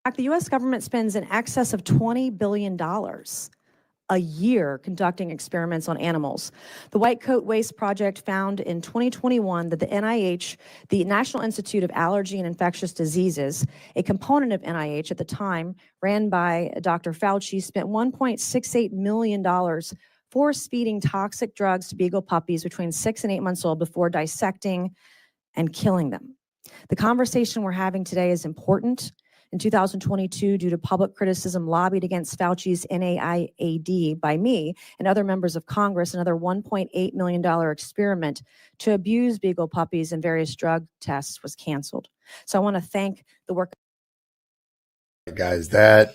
fact, the U.S. government spends in excess of $20 billion a year conducting experiments on animals. The White Coat Waste Project found in 2021 that the NIH, the National Institute of Allergy and Infectious Diseases, a component of NIH at the time, ran by Dr. Fauci, spent $1.68 million force feeding toxic drugs to beagle puppies between 6 and 8 months old before dissecting and killing them. The conversation we're having today is important. In 2022, due to public criticism lobbied against Fauci's NIAID by me and other members of Congress, another $1.8 million experiment to abuse beagle puppies in various drug tests was canceled. So I want to thank the work. Guys, that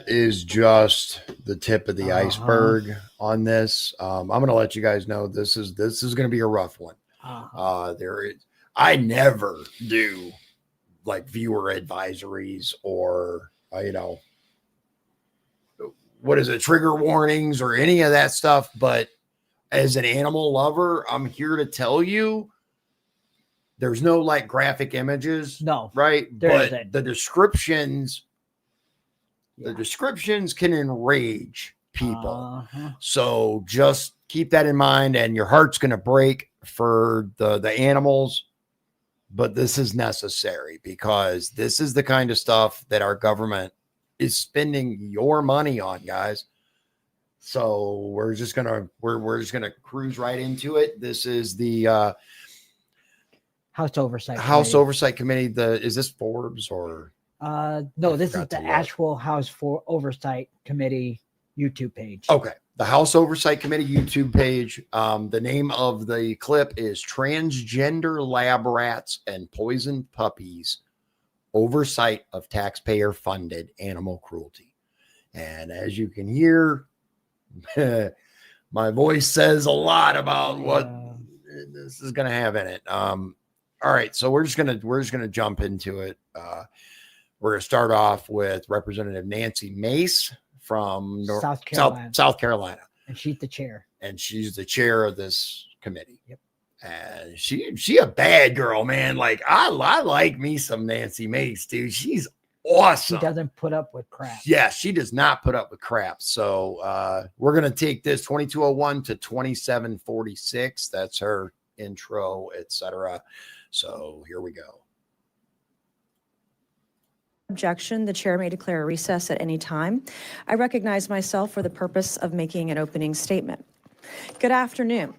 is just the tip of the iceberg on this. I'm going to let you guys know this is going to be a rough one. I never do like viewer advisories or, what is it, trigger warnings or any of that stuff. But as an animal lover, I'm here to tell you there's no like graphic images. No, right. But the descriptions can enrage people. So just keep that in mind, and your heart's going to break for the animals. But this is necessary because this is the kind of stuff that our government is spending your money on, guys. So we're just gonna cruise right into it. This is the House Oversight Committee. Is this Forbes or no? This is the actual House Oversight Committee YouTube page. Okay. The House Oversight Committee YouTube page. The name of the clip is Transgender Lab Rats and Poisoned Puppies, Oversight of Taxpayer-Funded Animal Cruelty. And as you can hear, my voice says a lot about what this is going to have in it. All right, so we're just gonna jump into it. We're going to start off with Representative Nancy Mace from South Carolina. And she's the chair. And she's the chair of this committee. Yep. And she a bad girl, man. Like I like me some Nancy Mace, dude. She's awesome. She doesn't put up with crap. Yeah, she does not put up with crap. So we're going to take this 2201 to 2746. That's her intro, etc. So here we go. Objection, the chair may declare a recess at any time. I recognize myself for the purpose of making an opening statement. Good afternoon.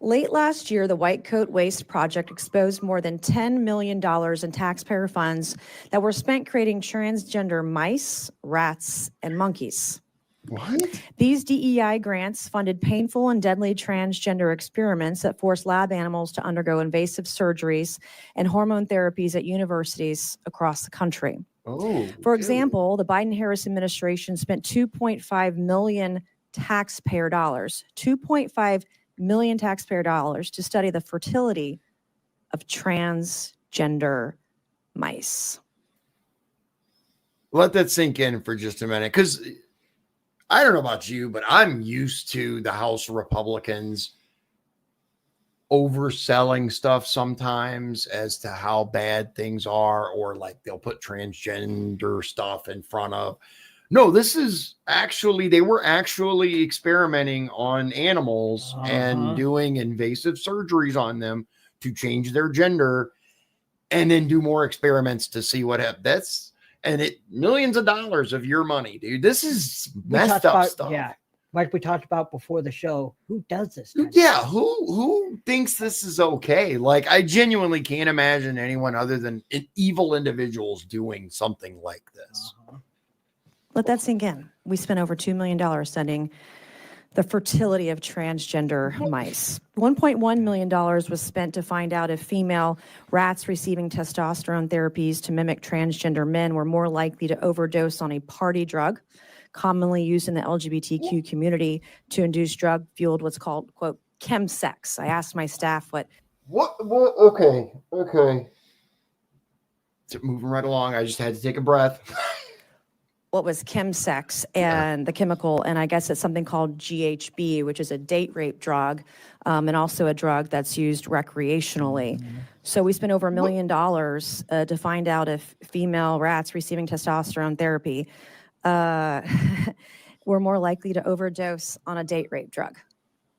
Late last year, the White Coat Waste Project exposed more than $10 million in taxpayer funds that were spent creating transgender mice, rats, and monkeys. What? These DEI grants funded painful and deadly transgender experiments that forced lab animals to undergo invasive surgeries and hormone therapies at universities across the country. For example, the Biden-Harris administration spent $2.5 million taxpayer dollars to study the fertility of transgender mice. Let that sink in for just a minute, because I don't know about you, but I'm used to the House Republicans overselling stuff sometimes as to how bad things are, or like they'll put transgender stuff in front of. No, this is actually, they were actually experimenting on animals and doing invasive surgeries on them to change their gender and then do more experiments to see what happens. Millions of dollars of your money, dude. This is messed up stuff. Yeah. Like we talked about before the show, who does this? Yeah, who thinks this is okay? Like, I genuinely can't imagine anyone other than evil individuals doing something like this. Let that sink in. We spent over $2 million studying the fertility of transgender mice. $1.1 million was spent to find out if female rats receiving testosterone therapies to mimic transgender men were more likely to overdose on a party drug, commonly used in the LGBTQ community to induce drug-fueled what's called, quote, chemsex. I asked my staff what. Okay. Moving right along. I just had to take a breath. what was chemsex and the chemical, and I guess it's something called GHB, which is a date rape drug, and also a drug that's used recreationally. So we spent over $1 million to find out if female rats receiving testosterone therapy were more likely to overdose on a date rape drug.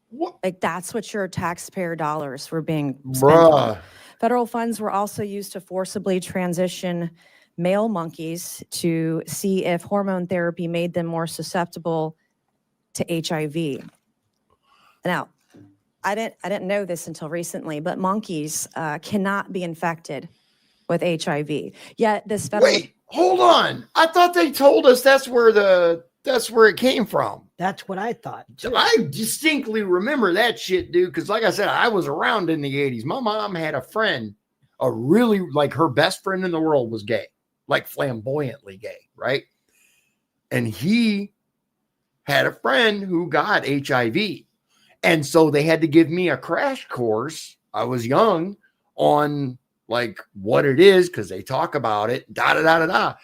What? Like, that's what your taxpayer dollars were being spent on. Federal funds were also used to forcibly transition male monkeys to see if hormone therapy made them more susceptible to HIV. Now, I didn't know this until recently, but monkeys cannot be infected with HIV. Yet this federal— Wait, hold on. I thought they told us that's where it came from. That's what I thought too. I distinctly remember that shit, dude. Because like I said, I was around in the 80s. My mom had a friend, a really, like, her best friend in the world was gay, like flamboyantly gay, right? And he had a friend who got HIV. And so they had to give me a crash course. I was young on like what it is, because they talk about it, da-da-da-da-da.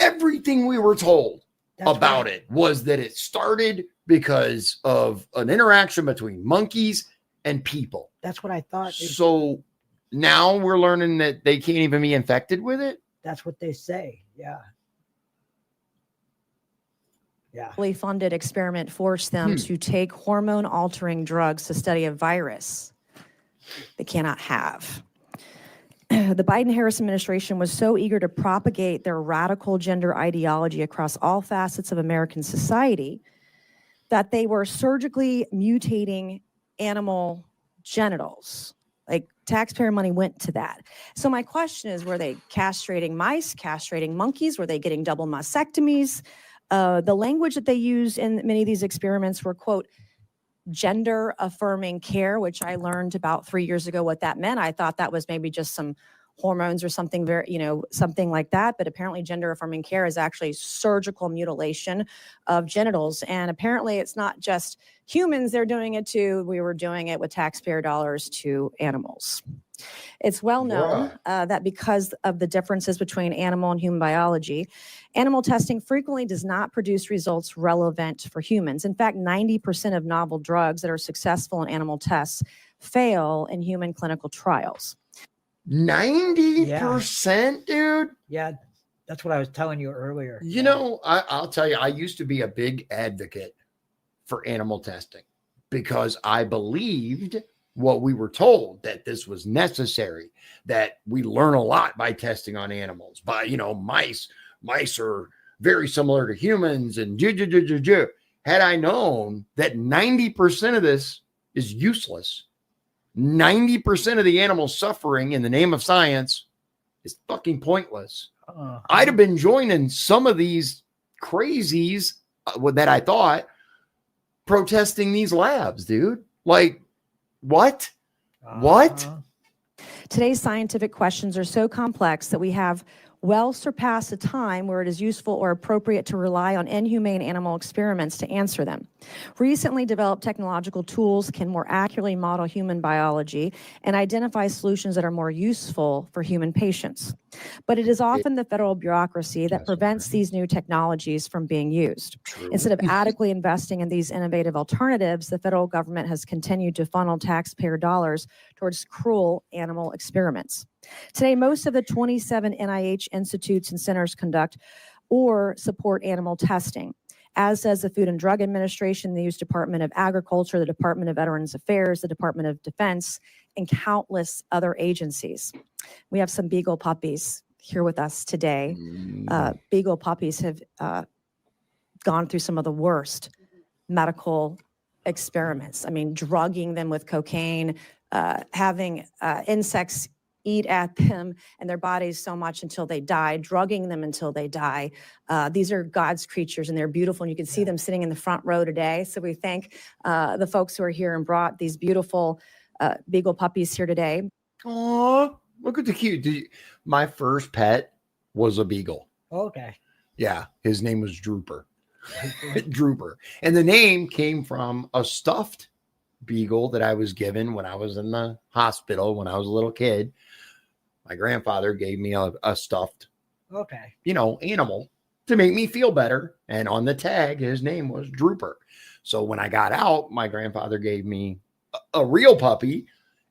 Everything we were told about it was that it started because of an interaction between monkeys and people. That's what I thought. So now we're learning that they can't even be infected with it. That's what they say. Yeah. fully funded experiment forced them to take hormone altering drugs to study a virus they cannot have. The Biden-Harris administration was so eager to propagate their radical gender ideology across all facets of American society that they were surgically mutating animal genitals. Like, taxpayer money went to that. So my question is, were they castrating mice, castrating monkeys? Were they getting double mastectomies? The language that they used in many of these experiments were, quote, gender affirming care, which I learned about 3 years ago what that meant. I thought that was maybe just some hormones or something something like that. But apparently gender affirming care is actually surgical mutilation of genitals. And apparently it's not just humans, they're doing it too. We were doing it with taxpayer dollars to animals. It's well known that because of the differences between animal and human biology, animal testing frequently does not produce results relevant for humans. In fact, 90% of novel drugs that are successful in animal tests fail in human clinical trials. 90%, dude? Yeah, that's what I was telling you earlier. You know, I'll tell you, I used to be a big advocate for animal testing because I believed what we were told, that this was necessary, that we learn a lot by testing on animals, by, mice are very similar to humans, and had I known that 90% of this is useless, 90% of the animal suffering in the name of science is fucking pointless, I'd have been joining some of these crazies that I thought protesting these labs, dude. Like, what? What? Today's scientific questions are so complex that we have well surpassed a time where it is useful or appropriate to rely on inhumane animal experiments to answer them. Recently developed technological tools can more accurately model human biology and identify solutions that are more useful for human patients. But it is often the federal bureaucracy that prevents these new technologies from being used. Instead of adequately investing in these innovative alternatives, the federal government has continued to funnel taxpayer dollars towards cruel animal experiments. Today, most of the 27 NIH institutes and centers conduct or support animal testing, as does the Food and Drug Administration, the U.S. Department of Agriculture, the Department of Veterans Affairs, the Department of Defense, and countless other agencies. We have some beagle puppies here with us today. Beagle puppies have gone through some of the worst medical experiments. I mean, drugging them with cocaine, having insects eat at them and their bodies so much until they die, drugging them until they die. These are God's creatures and they're beautiful, and you can see them sitting in the front row today. So we thank the folks who are here and brought these beautiful beagle puppies here today. Oh, look at the cute. My first pet was a beagle. Okay. Yeah, his name was Drooper. Drooper. And the name came from a stuffed beagle that I was given when I was in the hospital when I was a little kid. My grandfather gave me a stuffed, animal. to make me feel better. And on the tag, his name was Drooper. So when I got out, my grandfather gave me a real puppy,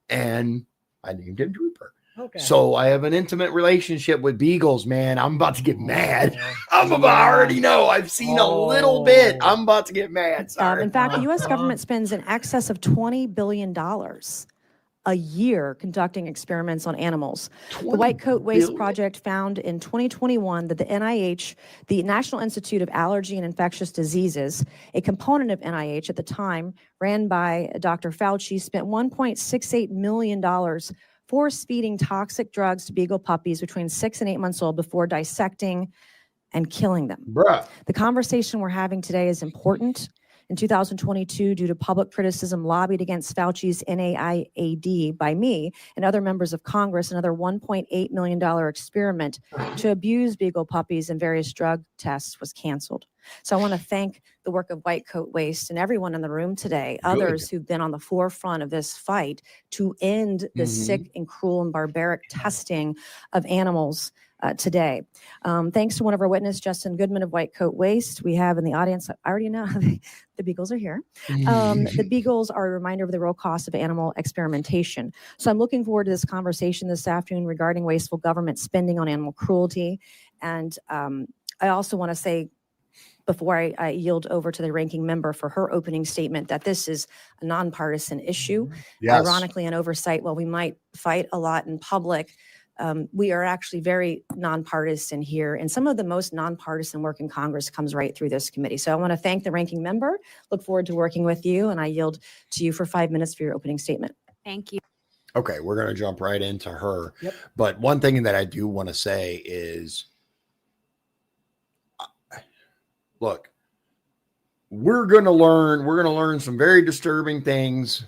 and I named him Drooper. Okay. So I have an intimate relationship with beagles, man. I'm about to get mad. I Yeah. already know. I've seen a little bit. I'm about to get mad. Sorry. In fact, the U.S. government spends in excess of $20 billion a year conducting experiments on animals. The White Coat Waste Project found in 2021 that the NIH, the National Institute of Allergy and Infectious Diseases, a component of NIH at the time, ran by Dr. Fauci, spent $1.68 million force-feeding toxic drugs to beagle puppies between 6 and 8 months old before dissecting and killing them. Bruh. The conversation we're having today is important. In 2022, due to public criticism lobbied against Fauci's NIAID by me and other members of Congress, another $1.8 million experiment to abuse beagle puppies in various drug tests was canceled. So I want to thank the work of White Coat Waste and everyone in the room today, others who've been on the forefront of this fight to end the sick and cruel and barbaric testing of animals today. Thanks to one of our witnesses, Justin Goodman of White Coat Waste. We have in the audience, I already know the beagles are here. The beagles are a reminder of the real cost of animal experimentation. So I'm looking forward to this conversation this afternoon regarding wasteful government spending on animal cruelty. And I also want to say, before I yield over to the ranking member for her opening statement, that this is a nonpartisan issue. Yes. Ironically, an oversight, while we might fight a lot in public, we are actually very nonpartisan here, and some of the most nonpartisan work in Congress comes right through this committee. So I want to thank the ranking member, look forward to working with you, and I yield to you for 5 minutes for your opening statement. Thank you. Okay, we're going to jump right into her. Yep. But one thing that I do want to say is, look, we're going to learn some very disturbing things.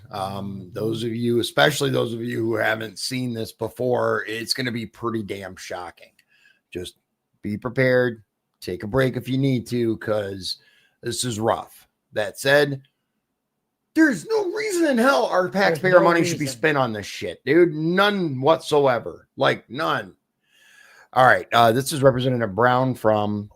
Those of you, especially those of you who haven't seen this before, it's going to be pretty damn shocking. Just be prepared. Take a break if you need to, because this is rough. That said, there's no reason in hell our taxpayer money should be spent on this shit, dude. None whatsoever. Like none. All right. This is Representative Brown from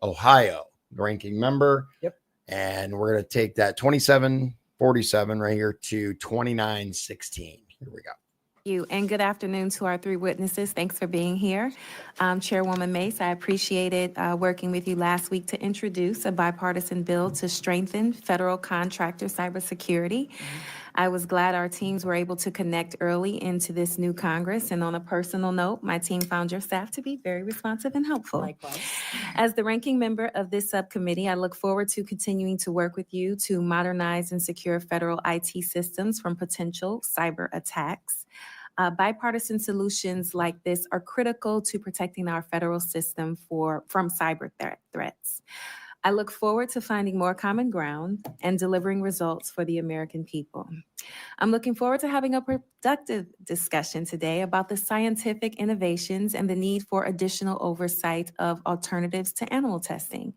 Ohio, ranking member. Yep. And we're going to take that 2747 right here to 2916. Here we go. You and good afternoon to our three witnesses. Thanks for being here. Chairwoman Mace, I appreciated working with you last week to introduce a bipartisan bill to strengthen federal contractor cybersecurity. I was glad our teams were able to connect early into this new Congress. And on a personal note, my team found your staff to be very responsive and helpful. Likewise. As the ranking member of this subcommittee, I look forward to continuing to work with you to modernize and secure federal IT systems from potential cyber attacks. Bipartisan solutions like this are critical to protecting our federal system from cyber threats. I look forward to finding more common ground and delivering results for the American people. I'm looking forward to having a productive discussion today about the scientific innovations and the need for additional oversight of alternatives to animal testing.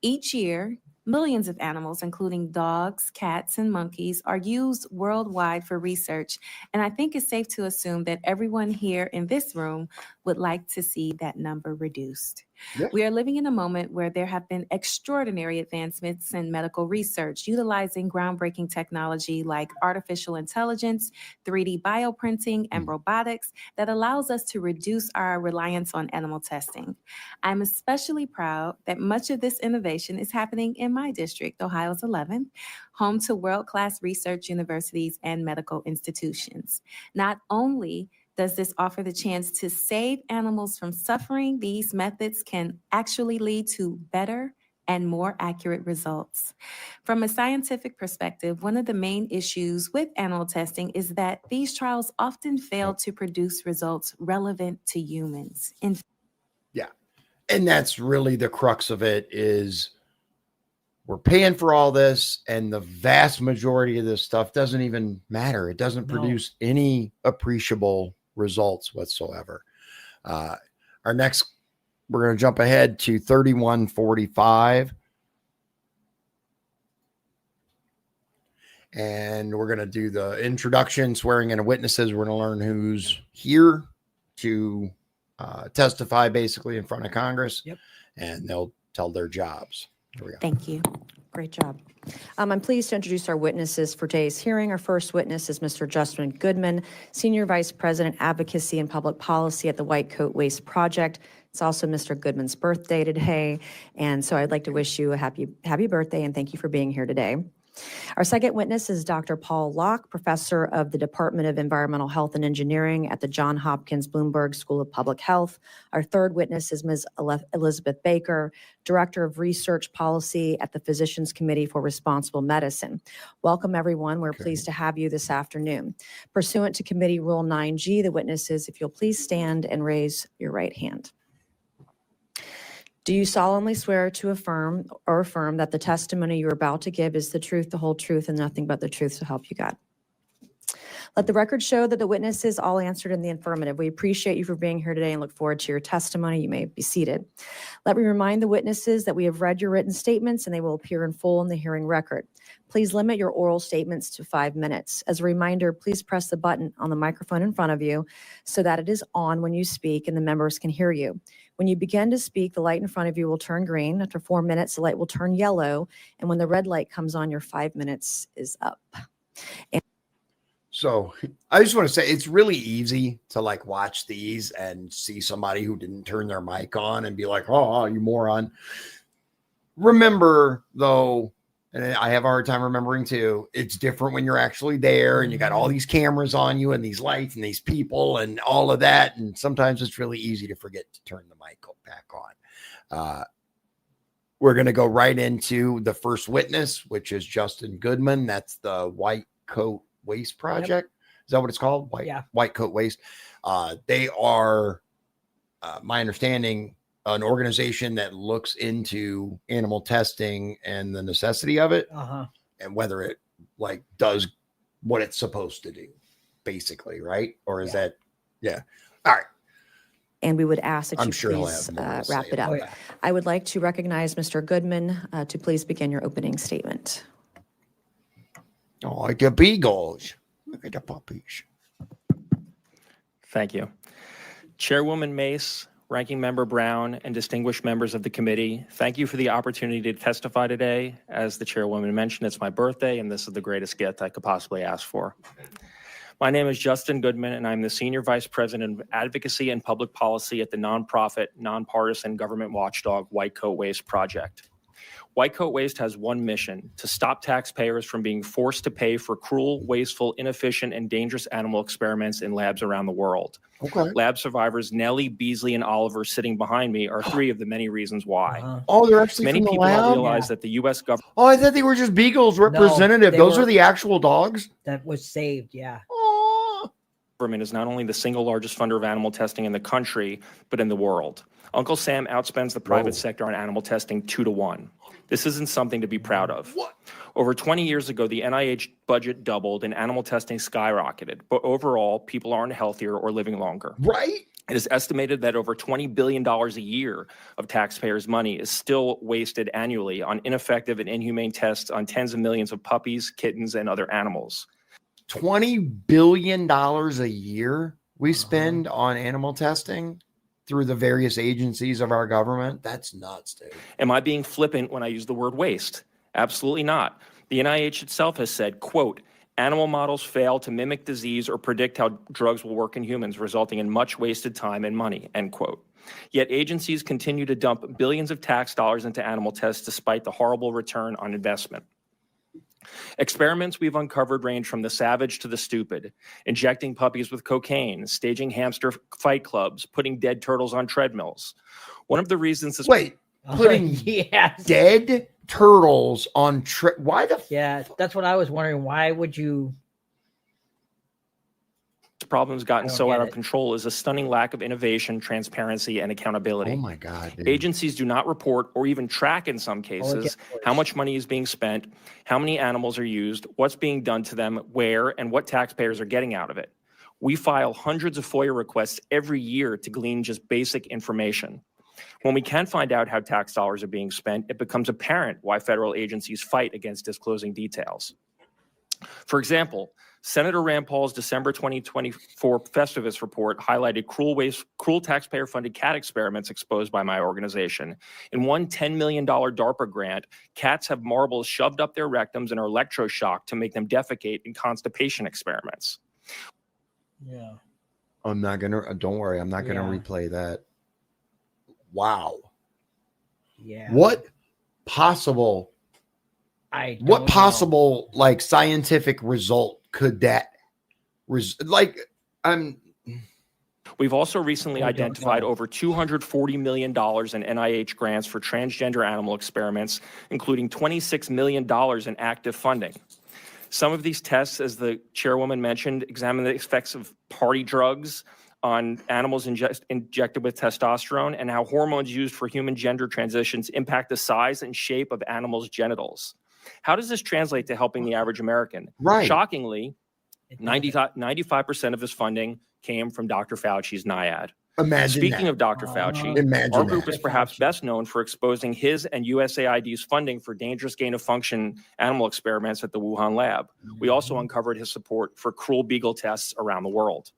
Each year, millions of animals, including dogs, cats, and monkeys, are used worldwide for research, and I think it's safe to assume that everyone here in this room would like to see that number reduced. Yep. We are living in a moment where there have been extraordinary advancements in medical research, utilizing groundbreaking technology like artificial intelligence, 3D bioprinting, and robotics that allows us to reduce our reliance on animal testing. I'm especially proud that much of this innovation is happening in my district, Ohio's 11th, home to world-class research universities and medical institutions. Not only does this offer the chance to save animals from suffering, these methods can actually lead to better and more accurate results. From a scientific perspective, one of the main issues with animal testing is that these trials often fail to produce results relevant to humans. Yeah. And that's really the crux of it is we're paying for all this, and the vast majority of this stuff doesn't even matter. It doesn't produce any appreciable results whatsoever. Our next, we're going to jump ahead to 3145. And we're going to do the introduction, swearing in of witnesses. We're going to learn who's here to testify basically in front of Congress. Yep. And they'll tell their jobs. Here we go. Thank you. Great job. I'm pleased to introduce our witnesses for today's hearing. Our first witness is Mr. Justin Goodman, Senior Vice President, Advocacy and Public Policy at the White Coat Waste Project. It's also Mr. Goodman's birthday today, and so I'd like to wish you a happy birthday and thank you for being here today. Our second witness is Dr. Paul Locke, Professor of the Department of Environmental Health and Engineering at the Johns Hopkins Bloomberg School of Public Health. Our third witness is Ms. Elizabeth Baker, Director of Research Policy at the Physicians Committee for Responsible Medicine. Welcome, everyone. We're pleased to have you this afternoon. Pursuant to Committee Rule 9G, the witnesses, if you'll please stand and raise your right hand. Do you solemnly swear to affirm that the testimony you're about to give is the truth, the whole truth, and nothing but the truth, so help you God? Let the record show that the witnesses all answered in the affirmative. We appreciate you for being here today and look forward to your testimony. You may be seated. Let me remind the witnesses that we have read your written statements and they will appear in full in the hearing record. Please limit your oral statements to 5 minutes. As a reminder, please press the button on the microphone in front of you so that it is on when you speak and the members can hear you. When you begin to speak, the light in front of you will turn green. After 4 minutes, the light will turn yellow. And when the red light comes on, your 5 minutes is up. So I just want to say it's really easy to like watch these and see somebody who didn't turn their mic on and be like, oh, you moron. Remember, though, and I have a hard time remembering too, it's different when you're actually there and you got all these cameras on you and these lights and these people and all of that. And sometimes it's really easy to forget to turn the mic back on. We're going to go right into the first witness, which is Justin Goodman. That's the White Coat Waste Project. Yep. Is that what it's called? White Coat Waste. They are, my understanding, an organization that looks into animal testing and the necessity of it, and whether it like does what it's supposed to do, basically, right? Or is that, all right. And we would ask that I'm you sure please wrap it up. I would like to recognize Mr. Goodman to please begin your opening statement. Oh, like the beagles. Look at the puppies. Thank you. Chairwoman Mace, Ranking Member Brown, and distinguished members of the committee, thank you for the opportunity to testify today. As the chairwoman mentioned, it's my birthday, and this is the greatest gift I could possibly ask for. My name is Justin Goodman, and I'm the Senior Vice President of Advocacy and Public Policy at the nonprofit, nonpartisan government watchdog White Coat Waste Project. White Coat Waste has one mission: to stop taxpayers from being forced to pay for cruel, wasteful, inefficient, and dangerous animal experiments in labs around the world. Okay. Lab survivors Nellie, Beasley, and Oliver sitting behind me are three of the many reasons why. Oh, they're actually Many from the people lab? don't realize that the U.S. government... Oh, I thought they were just beagles representative. Those are the actual dogs? That was saved, yeah. Oh. Government is not only the single largest funder of animal testing in the country, but in the world. Uncle Sam outspends the private sector on animal testing 2-to-1. This isn't something to be proud of. What? Over 20 years ago, the NIH budget doubled and animal testing skyrocketed. But overall, people aren't healthier or living longer. Right? It is estimated that over $20 billion a year of taxpayers' money is still wasted annually on ineffective and inhumane tests on tens of millions of puppies, kittens, and other animals. $20 billion a year we spend on animal testing through the various agencies of our government. That's nuts, dude. Am I being flippant when I use the word waste? Absolutely not. The NIH itself has said, quote, animal models fail to mimic disease or predict how drugs will work in humans, resulting in much wasted time and money, end quote. Yet agencies continue to dump billions of tax dollars into animal tests despite the horrible return on investment. Experiments we've uncovered range from the savage to the stupid: injecting puppies with cocaine, staging hamster fight clubs, putting dead turtles on treadmills. One of the reasons this... Wait, putting dead turtles on... Why the... Yeah, that's what I was wondering. Why would you... Problems gotten so out of control is a stunning lack of innovation, transparency, and accountability. Oh my God, dude. Agencies do not report or even track in some cases how much money is being spent, how many animals are used, what's being done to them, where, and what taxpayers are getting out of it. We file hundreds of FOIA requests every year to glean just basic information. When we can find out how tax dollars are being spent, it becomes apparent why federal agencies fight against disclosing details. For example, Senator Rand Paul's December 2024 FtF report highlighted cruel taxpayer-funded cat experiments exposed by my organization. In one $10 million DARPA grant, cats have marbles shoved up their rectums and are electroshocked to make them defecate in constipation experiments. Yeah. Don't worry, I'm not gonna replay that. Wow. Yeah. What possible like scientific result could that We've also recently identified over $240 million in NIH grants for transgender animal experiments, including $26 million in active funding. Some of these tests, as the chairwoman mentioned, examine the effects of party drugs on animals injected with testosterone and how hormones used for human gender transitions impact the size and shape of animals' genitals. How does this translate to helping the average American? Right. Shockingly, 95% of this funding came from Dr. Fauci's NIAID. Speaking of Dr. Fauci, our group is perhaps best known for exposing his and USAID's funding for dangerous gain-of-function animal experiments at the Wuhan lab. We also uncovered his support for cruel beagle tests around the world.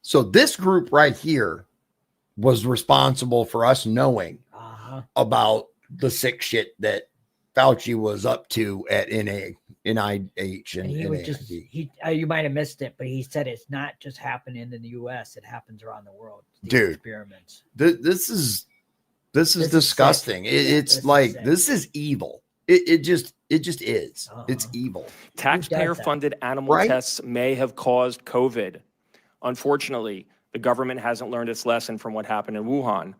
So this group right here was responsible for us knowing about the sick shit that Fauci was up to at NIH and he was NAID. You might have missed it, but he said it's not just happening in the U.S. It happens around the world. Dude, experiments. This is disgusting. It's like this is evil. It just is. It's evil. Taxpayer-funded animal tests may have caused COVID. Unfortunately, the government hasn't learned its lesson from what happened in Wuhan.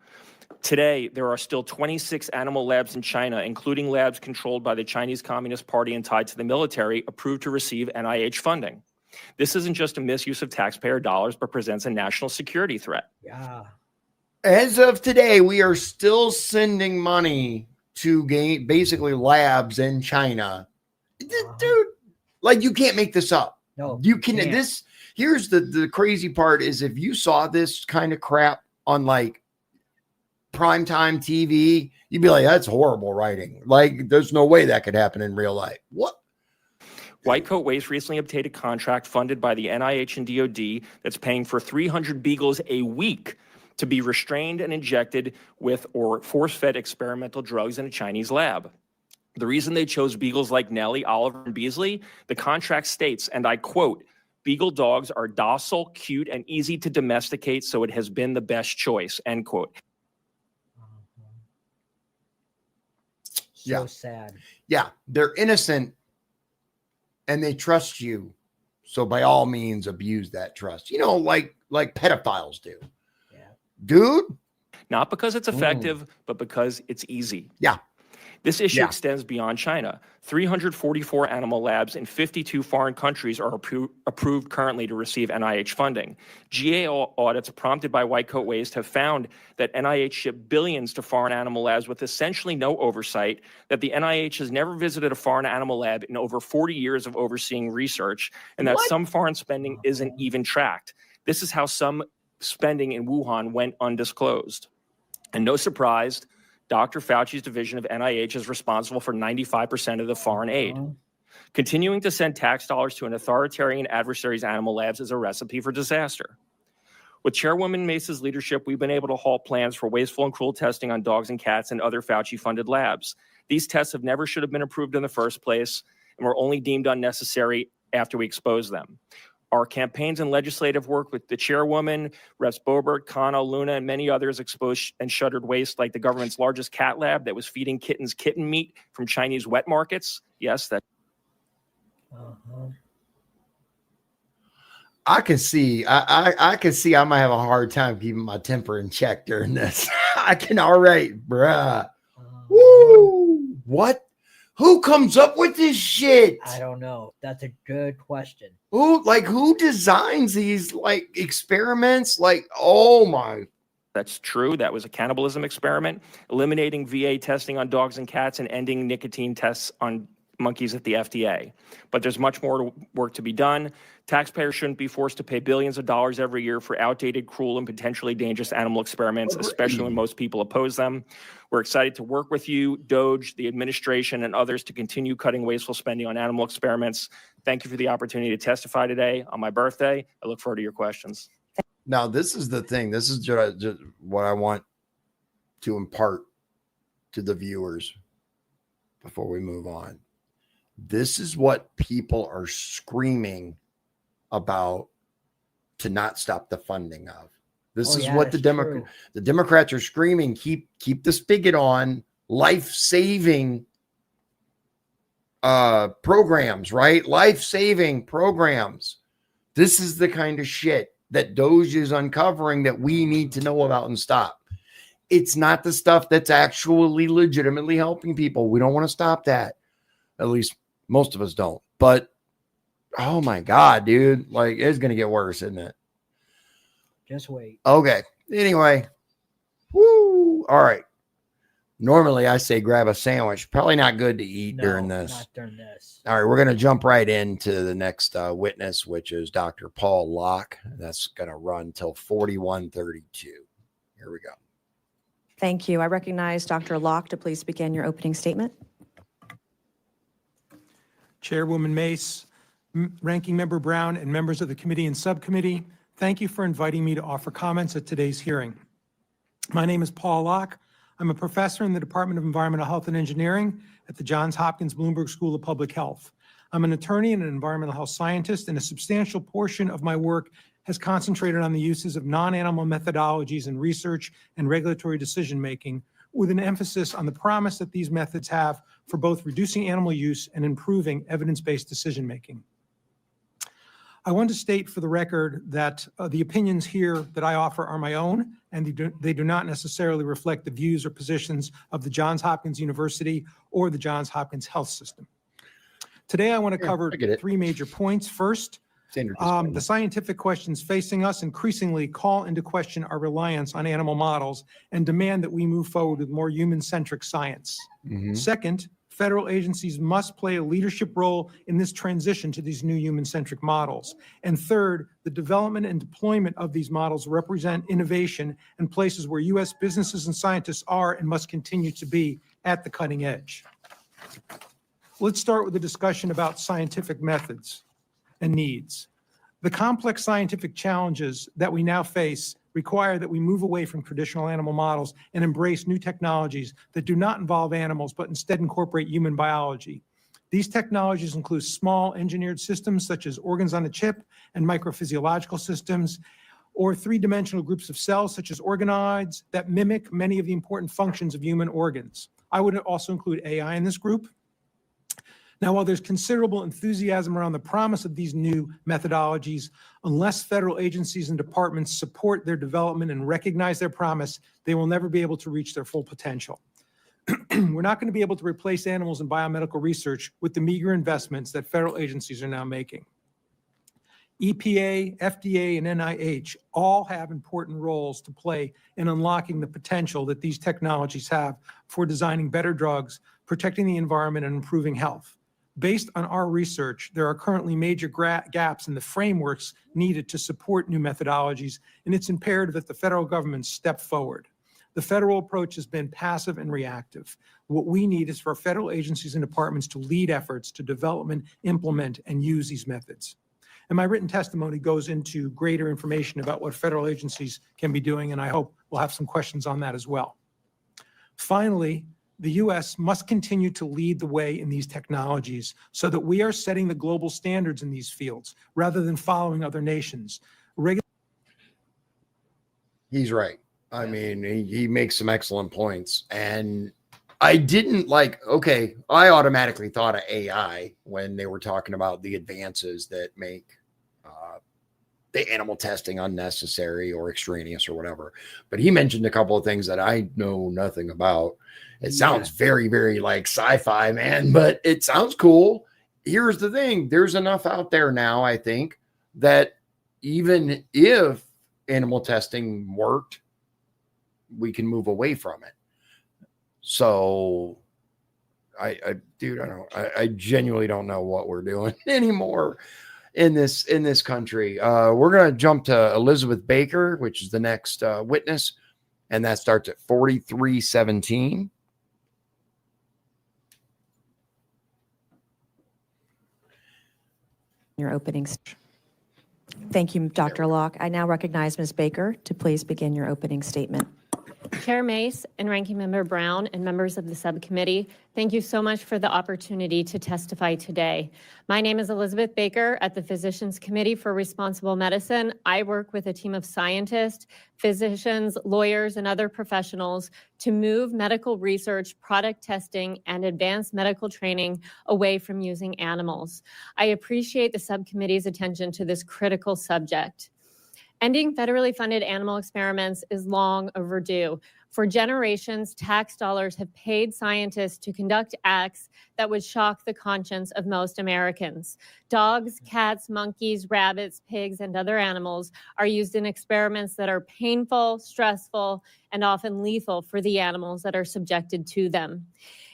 Today, there are still 26 animal labs in China, including labs controlled by the Chinese Communist Party and tied to the military, approved to receive NIH funding. This isn't just a misuse of taxpayer dollars, but presents a national security threat. Yeah. As of today, we are still sending money to basically labs in China. Dude, like you can't make this up. No, you can. Here's the crazy part is if you saw this kind of crap on like primetime TV, you'd be like, that's horrible writing. Like, there's no way that could happen in real life. What? White Coat Waste recently obtained a contract funded by the NIH and DOD that's paying for 300 beagles a week to be restrained and injected with or force-fed experimental drugs in a Chinese lab. The reason they chose beagles like Nellie, Oliver, and Beasley, the contract states, and I quote, "Beagle dogs are docile, cute, and easy to domesticate, so it has been the best choice," end quote. So sad. Yeah, they're innocent and they trust you. So by all means, abuse that trust. You know, like pedophiles do. Yeah. Dude. Not because it's effective, but because it's easy. Yeah. This issue extends beyond China. 344 animal labs in 52 foreign countries are approved currently to receive NIH funding. GAO audits prompted by White Coat Waste have found that NIH shipped billions to foreign animal labs with essentially no oversight, that the NIH has never visited a foreign animal lab in over 40 years of overseeing research, and that some foreign spending isn't even tracked. This is how some spending in Wuhan went undisclosed. And no surprise, Dr. Fauci's division of NIH is responsible for 95% of the foreign aid. Continuing to send tax dollars to an authoritarian adversary's animal labs is a recipe for disaster. With Chairwoman Mace's leadership, we've been able to halt plans for wasteful and cruel testing on dogs and cats and other Fauci-funded labs. These tests should have been approved in the first place and were only deemed unnecessary after we exposed them. Our campaigns and legislative work with the chairwoman, Reps Boebert, Kano, Luna, and many others exposed and shuttered waste like the government's largest cat lab that was feeding kittens kitten meat from Chinese wet markets. Yes, that. I can see. I can see. I might have a hard time keeping my temper in check during this. I can. All right, bruh. Woo! What? Who comes up with this shit? I don't know. That's a good question. Who designs these experiments? Oh my. That's true. That was a cannibalism experiment, eliminating VA testing on dogs and cats and ending nicotine tests on monkeys at the FDA. But there's much more work to be done. Taxpayers shouldn't be forced to pay billions of dollars every year for outdated, cruel, and potentially dangerous animal experiments, especially when most people oppose them. We're excited to work with you, DOJ, the administration, and others to continue cutting wasteful spending on animal experiments. Thank you for the opportunity to testify today on my birthday. I look forward to your questions. Now, this is the thing. This is just what I want to impart to the viewers before we move on. This is what people are screaming about to not stop the funding of. This is what the Democrats are screaming. Keep the spigot on. Life-saving programs, right? Life-saving programs. This is the kind of shit that DOJ is uncovering that we need to know about and stop. It's not the stuff that's actually legitimately helping people. We don't want to stop that. At least most of us don't. But, oh my God, dude. Like, it's going to get worse, isn't it? Just wait. Okay. Anyway. Woo. All right. Normally, I say grab a sandwich. Probably not good to eat during this. Not during this. All right. We're going to jump right into the next witness, which is Dr. Paul Locke. That's going to run till 4132. Here we go. Thank you. I recognize Dr. Locke to please begin your opening statement. Chairwoman Mace, Ranking Member Brown, and members of the committee and subcommittee, thank you for inviting me to offer comments at today's hearing. My name is Paul Locke. I'm a professor in the Department of Environmental Health and Engineering at the Johns Hopkins Bloomberg School of Public Health. I'm an attorney and an environmental health scientist, and a substantial portion of my work has concentrated on the uses of non-animal methodologies in research and regulatory decision-making, with an emphasis on the promise that these methods have for both reducing animal use and improving evidence-based decision-making. I want to state for the record that the opinions here that I offer are my own, and they do not necessarily reflect the views or positions of the Johns Hopkins University or the Johns Hopkins Health System. Today, I want to cover three major points. First, the scientific questions facing us increasingly call into question our reliance on animal models and demand that we move forward with more human-centric science. Second, federal agencies must play a leadership role in this transition to these new human-centric models. And third, the development and deployment of these models represent innovation and places where U.S. businesses and scientists are and must continue to be at the cutting edge. Let's start with a discussion about scientific methods and needs. The complex scientific challenges that we now face require that we move away from traditional animal models and embrace new technologies that do not involve animals, but instead incorporate human biology. These technologies include small engineered systems such as organs on a chip and microphysiological systems, or three-dimensional groups of cells such as organoids that mimic many of the important functions of human organs. I would also include AI in this group. Now, while there's considerable enthusiasm around the promise of these new methodologies, unless federal agencies and departments support their development and recognize their promise, they will never be able to reach their full potential. We're not going to be able to replace animals in biomedical research with the meager investments that federal agencies are now making. EPA, FDA, and NIH all have important roles to play in unlocking the potential that these technologies have for designing better drugs, protecting the environment, and improving health. Based on our research, there are currently major gaps in the frameworks needed to support new methodologies, and it's imperative that the federal government step forward. The federal approach has been passive and reactive. What we need is for federal agencies and departments to lead efforts to development, implement, and use these methods. And my written testimony goes into greater information about what federal agencies can be doing, and I hope we'll have some questions on that as well. Finally, the U.S. must continue to lead the way in these technologies so that we are setting the global standards in these fields rather than following other nations. He's right. I mean, he makes some excellent points. And I didn't I automatically thought of AI when they were talking about the advances that make the animal testing unnecessary or extraneous or whatever. But he mentioned a couple of things that I know nothing about. It sounds very, very like sci-fi, man, but it sounds cool. Here's the thing. There's enough out there now, I think, that even if animal testing worked, we can move away from it. So Dude, I genuinely don't know what we're doing anymore in this country. We're going to jump to Elizabeth Baker, which is the next witness, and that starts at 43:17. Your openings. Thank you, Dr. Locke. I now recognize Ms. Baker to please begin your opening statement. Chair Mace and Ranking Member Brown and members of the subcommittee, thank you so much for the opportunity to testify today. My name is Elizabeth Baker at the Physicians Committee for Responsible Medicine. I work with a team of scientists, physicians, lawyers, and other professionals to move medical research, product testing, and advanced medical training away from using animals. I appreciate the subcommittee's attention to this critical subject. Ending federally funded animal experiments is long overdue. For generations, tax dollars have paid scientists to conduct acts that would shock the conscience of most Americans. Dogs, cats, monkeys, rabbits, pigs, and other animals are used in experiments that are painful, stressful, and often lethal for the animals that are subjected to them.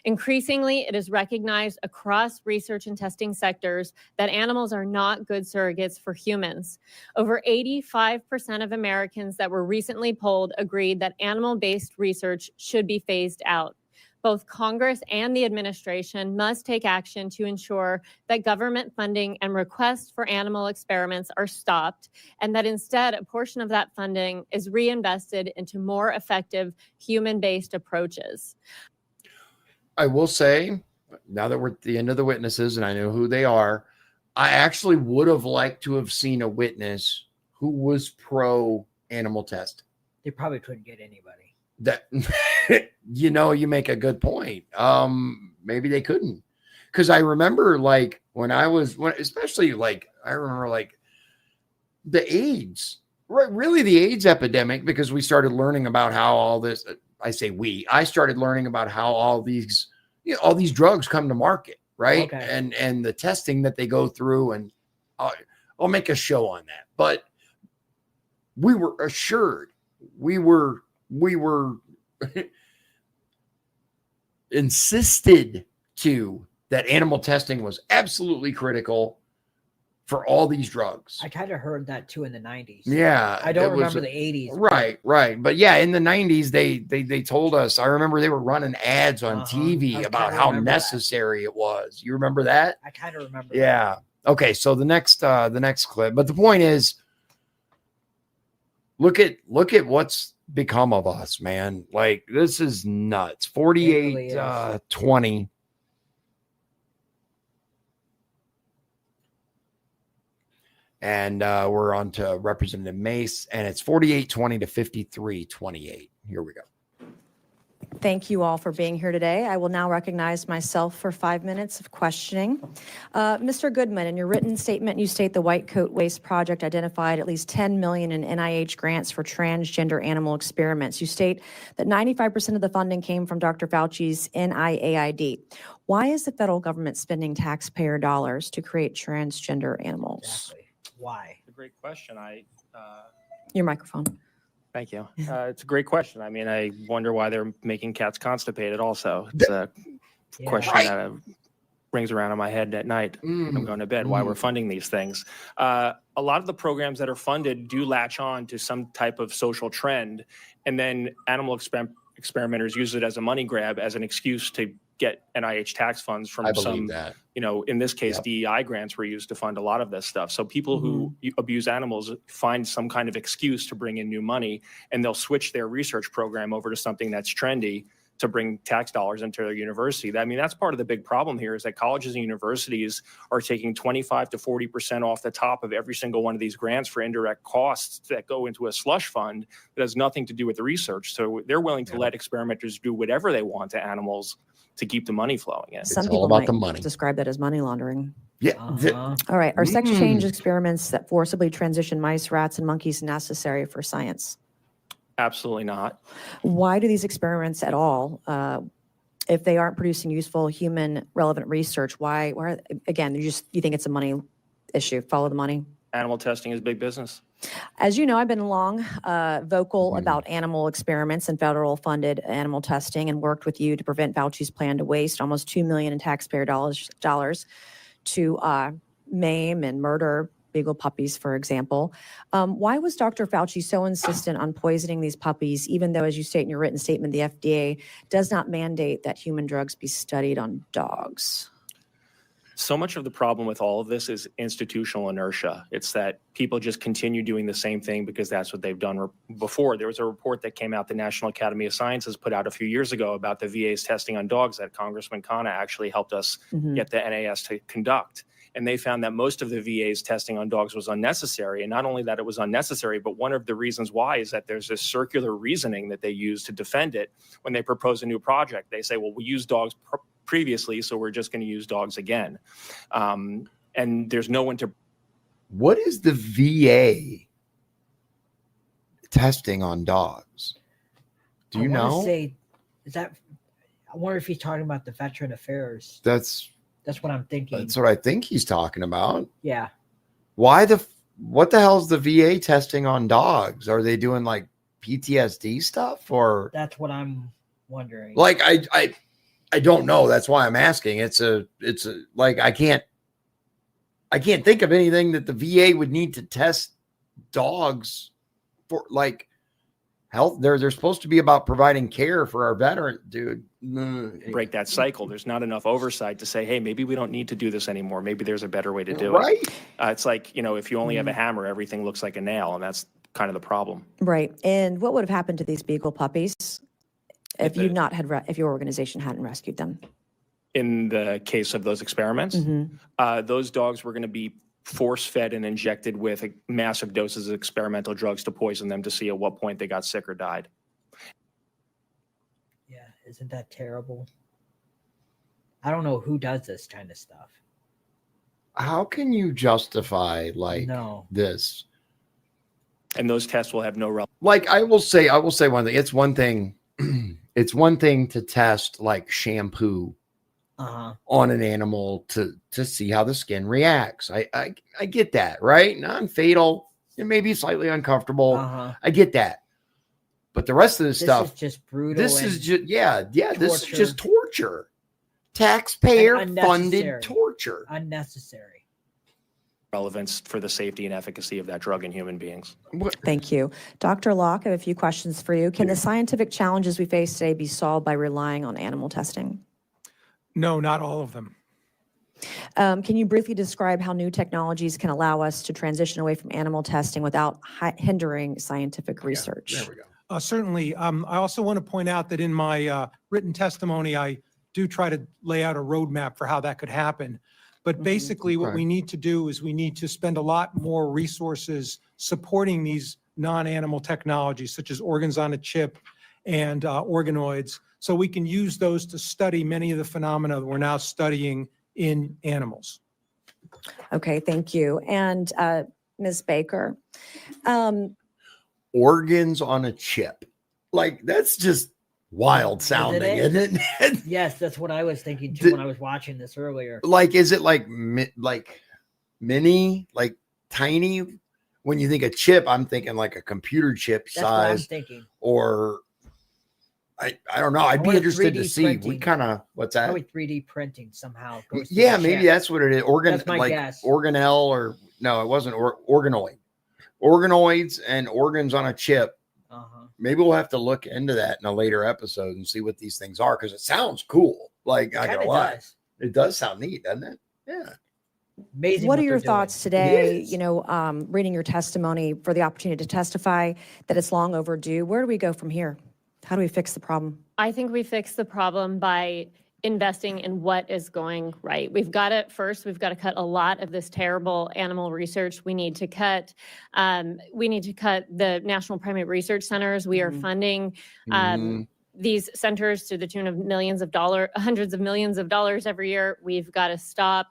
Increasingly, it is recognized across research and testing sectors that animals are not good surrogates for humans. Over 85% of Americans that were recently polled agreed that animal-based research should be phased out. Both Congress and the administration must take action to ensure that government funding and requests for animal experiments are stopped, and that instead a portion of that funding is reinvested into more effective human-based approaches. I will say, now that we're at the end of the witnesses and I know who they are, I actually would have liked to have seen a witness who was pro animal test. They probably couldn't get anybody. That, you make a good point. Maybe they couldn't. Because I remember like especially like, I remember like the AIDS, right? Really the AIDS epidemic, because we started learning about how all this, I started learning about how all these drugs come to market, right? Okay. And the testing that they go through, and I'll make a show on that. But we were assured, we were insisted to that animal testing was absolutely critical for all these drugs. I kind of heard that too in the 90s. Yeah. I don't remember the 80s. Right. But yeah, in the 90s, they told us, I remember they were running ads on TV about how necessary it was. You remember that? I kind of remember Yeah. That. Okay. So the next clip, but the point is, look at what's become of us, man. Like, this is nuts. 48-20. And we're on to Representative Mace, and it's 48-20 to 53-28. Here we go. Thank you all for being here today. I will now recognize myself for 5 minutes of questioning. Mr. Goodman, in your written statement, you state the White Coat Waste Project identified at least $10 million in NIH grants for transgender animal experiments. You state that 95% of the funding came from Dr. Fauci's NIAID. Why is the federal government spending taxpayer dollars to create transgender animals? Exactly. Why? It's a great question. Your microphone. Thank you. It's a great question. I mean, I wonder why they're making cats constipated also. It's a question that rings around in my head at night when I'm going to bed, why we're funding these things. A lot of the programs that are funded do latch on to some type of social trend, and then animal experimenters use it as a money grab, as an excuse to get NIH tax funds from some, in this case, DEI grants were used to fund a lot of this stuff. So people who abuse animals find some kind of excuse to bring in new money, and they'll switch their research program over to something that's trendy to bring tax dollars into their university. I mean, that's part of the big problem here, is that colleges and universities are taking 25 to 40% off the top of every single one of these grants for indirect costs that go into a slush fund that has nothing to do with the research. So they're willing to let experimenters do whatever they want to animals to keep the money flowing in. Some It's people all about might the money. describe that as money laundering. Yeah. All right. Are sex change experiments that forcibly transition mice, rats, and monkeys necessary for science? Absolutely not. Why do these experiments at all, if they aren't producing useful human relevant research, why again, you think it's a money issue? Follow the money? Animal testing is big business. As you know, I've been long vocal Mhm. about animal experiments and federal funded animal testing, and worked with you to prevent Fauci's plan to waste almost $2 million in taxpayer dollars to maim and murder beagle puppies, for example. Why was Dr. Fauci so insistent on poisoning these puppies, even though, as you state in your written statement, the FDA does not mandate that human drugs be studied on dogs? So much of the problem with all of this is institutional inertia. It's that people just continue doing the same thing because that's what they've done before. There was a report that came out, the National Academy of Sciences put out a few years ago about the VA's testing on dogs that Congressman Khanna actually helped us get the NAS to conduct. And they found that most of the VA's testing on dogs was unnecessary. And not only that it was unnecessary, but one of the reasons why is that there's this circular reasoning that they use to defend it when they propose a new project. They say, well, we used dogs previously, so we're just going to use dogs again. And there's no one to. What is the VA testing on dogs? Do you know? Say, is that? I wonder if he's talking about the Veteran Affairs. That's what I'm thinking. what I think he's talking about. Yeah. What the hell is the VA testing on dogs? Are they doing like PTSD stuff, or That's what I'm wondering. like I don't know. That's why I'm asking. It's a like I can't think of anything that the VA would need to test dogs for, like health. They're supposed to be about providing care for our veterans, dude. break that cycle. There's not enough oversight to say, hey, maybe we don't need to do this anymore. Maybe there's a better way to do right? it. It's like, if you only have a hammer, everything looks like a nail, and that's kind of the problem. Right. And what would have happened to these beagle puppies if if your organization hadn't rescued them? In the case of those experiments, those dogs were going to be force-fed and injected with massive doses of experimental drugs to poison them to see at what point they got sick or died. Yeah, isn't that terrible? I don't know who does this kind of stuff. How can you justify No. this? And those tests will have no relevance. Like I will say one thing. It's one thing. It's one thing to test like shampoo on an animal to see how the skin reacts. I get that, right? Non-fatal. It may be slightly uncomfortable. I get that. But the rest of this stuff is just brutal. This is just this is just torture. And Taxpayer-funded torture. Unnecessary. Relevance for the safety and efficacy of that drug in human beings. Thank you. Dr. Locke, I have a few questions for you. Can the scientific challenges we face today be solved by relying on animal testing? No, not all of them. Can you briefly describe how new technologies can allow us to transition away from animal testing without hindering scientific research? There we go. Certainly. I also want to point out that in my written testimony, I do try to lay out a roadmap for how that could happen. But basically what we need to do is we need to spend a lot more resources supporting these non-animal technologies, such as organs on a chip and organoids, so we can use those to study many of the phenomena that we're now studying in animals. Okay, thank you. And Ms. Baker. Organs on a chip. Like that's just wild sounding, isn't it? Yes, that's what I was thinking too when I was watching this earlier. Like, is it like mini, like tiny? When you think of chip, I'm thinking like a computer chip That's what I'm size, thinking. or I don't know. I'd be interested to 3D see. printing. We kind of what's that? Probably 3D printing somehow. Goes to Yeah, the maybe chip. that's what it is. That's my guess. Organelle, or no, it wasn't organoid. Organoids and organs on a chip. Maybe we'll have to look into that in a later episode and see what these things are, because it sounds cool. Like I gotta lie, it does sound neat, doesn't it? Yeah. Amazing. What are your thoughts today, Yes. reading your testimony, for the opportunity to testify that it's long overdue? Where do we go from here? How do we fix the problem? I think we fix the problem by investing in what is going right. We've got to cut a lot of this terrible animal research. We need to cut the National Primate Research Centers. We are funding these centers to the tune of hundreds of millions of dollars every year. We've got to stop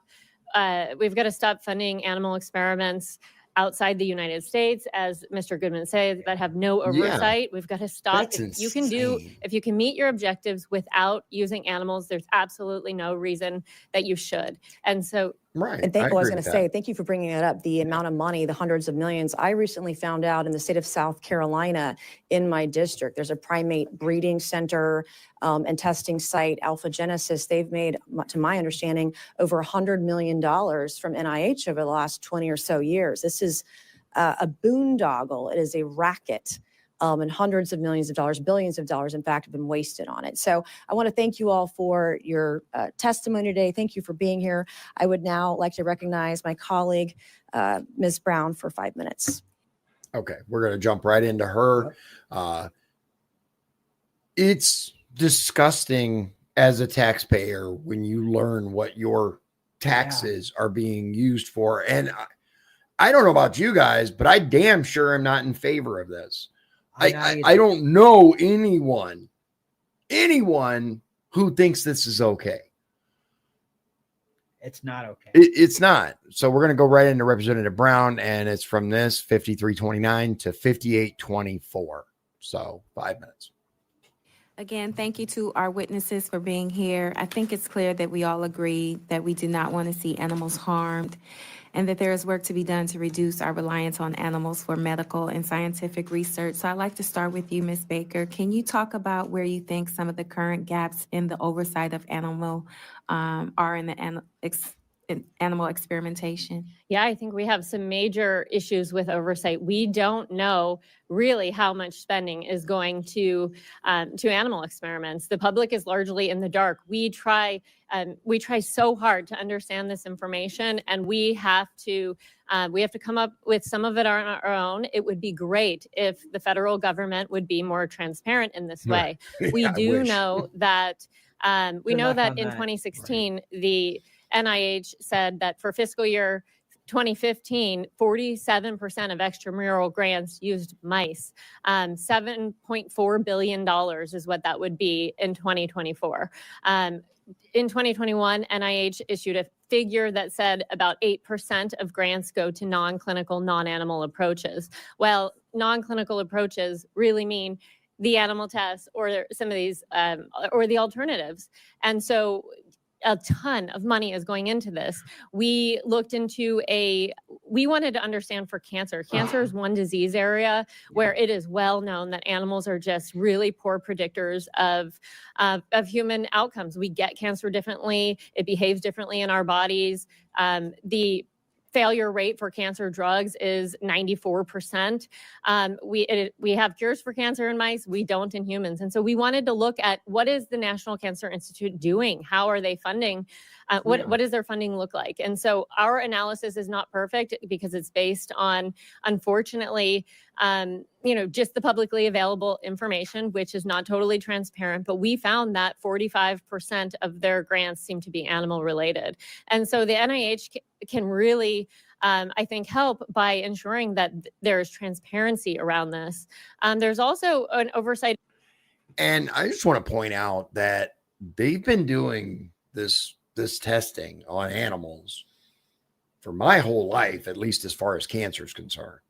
funding animal experiments outside the United States, as Mr. Goodman said, that have no oversight. We've got to stop. That's If you can meet your objectives without using animals, there's absolutely no reason that you should. And so Right. And I I was agree going to with say, that. thank you for bringing that up, the amount of money, the hundreds of millions. I recently found out in the state of South Carolina, in my district, there's a primate breeding center and testing site, Alpha Genesis. They've made, to my understanding, over $100 million from NIH over the last 20 or so years. This is a boondoggle. It is a racket. And hundreds of millions of dollars, billions of dollars, in fact, have been wasted on it. So I want to thank you all for your testimony today. Thank you for being here. I would now like to recognize my colleague, Ms. Brown, for 5 minutes. Okay, we're going to jump right into her. It's disgusting as a taxpayer when you learn what your taxes are being used for. And I don't know about you guys, but I damn sure am not in favor of this. I don't know anyone who thinks this is okay. It's not okay. It's not. So we're going to go right into Representative Brown, and it's from this 5329 to 5824. So 5 minutes. Again, thank you to our witnesses for being here. I think it's clear that we all agree that we do not want to see animals harmed, and that there is work to be done to reduce our reliance on animals for medical and scientific research. So I'd like to start with you, Ms. Baker. Can you talk about where you think some of the current gaps in the oversight of animal are in the animal experimentation? Yeah, I think we have some major issues with oversight. We don't know really how much spending is going to animal experiments. The public is largely in the dark. We try so hard to understand this information, and we have to come up with some of it on our own. It would be great if the federal government would be more transparent in this way. We do know that in 2016, the NIH said that for fiscal year 2015, 47% of extramural grants used mice. $7.4 billion is what that would be in 2024. In 2021, NIH issued a figure that said about 8% of grants go to non-clinical, non-animal approaches. Well, non-clinical approaches really mean the animal tests or some of these, or the alternatives. And so a ton of money is going into this. We wanted to understand for cancer. Cancer is one disease area where it is well known that animals are just really poor predictors of human outcomes. We get cancer differently. It behaves differently in our bodies. The failure rate for cancer drugs is 94%. We have cures for cancer in mice. We don't in humans. And so we wanted to look at what is the National Cancer Institute doing? How are they funding? What does their funding look like? And so our analysis is not perfect because it's based on, unfortunately, just the publicly available information, which is not totally transparent. But we found that 45% of their grants seem to be animal related. And so the NIH can really, I think, help by ensuring that there is transparency around this. There's also an oversight. And I just want to point out that they've been doing this testing on animals for my whole life, at least as far as cancer is concerned.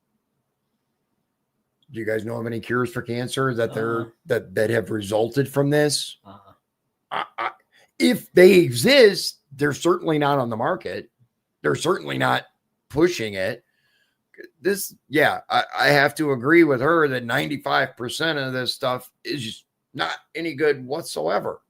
Do you guys know of any cures for cancer that have resulted from this? If they exist, they're certainly not on the market. They're certainly not pushing it. I have to agree with her that 95% of this stuff is just not any good whatsoever.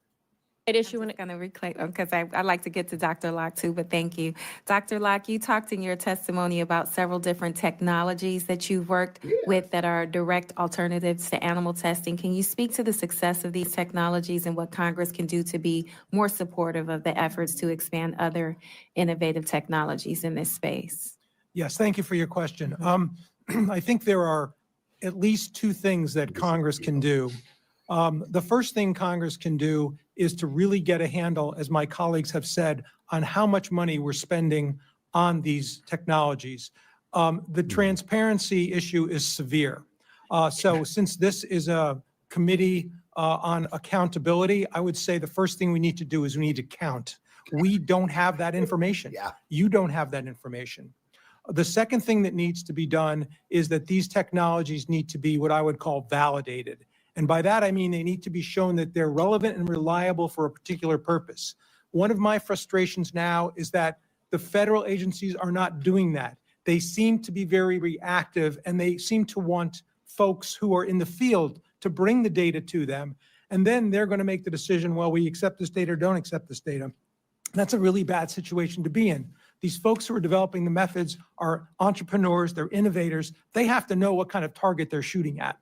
Issue when it's going to reclaim, because I'd like to get to Dr. Locke too, but thank you. Dr. Locke, you talked in your testimony about several different technologies that you've worked with that are direct alternatives to animal testing. Can you speak to the success of these technologies and what Congress can do to be more supportive of the efforts to expand other innovative technologies in this space? Yes, thank you for your question. I think there are at least two things that Congress can do. The first thing Congress can do is to really get a handle, as my colleagues have said, on how much money we're spending on these technologies. The transparency issue is severe. So since this is a committee on accountability, I would say the first thing we need to do is we need to count. We don't have that information. You don't have that information. The second thing that needs to be done is that these technologies need to be what I would call validated. And by that, I mean they need to be shown that they're relevant and reliable for a particular purpose. One of my frustrations now is that the federal agencies are not doing that. They seem to be very reactive, and they seem to want folks who are in the field to bring the data to them. And then they're going to make the decision, well, we accept this data or don't accept this data. That's a really bad situation to be in. These folks who are developing the methods are entrepreneurs, they're innovators. They have to know what kind of target they're shooting at.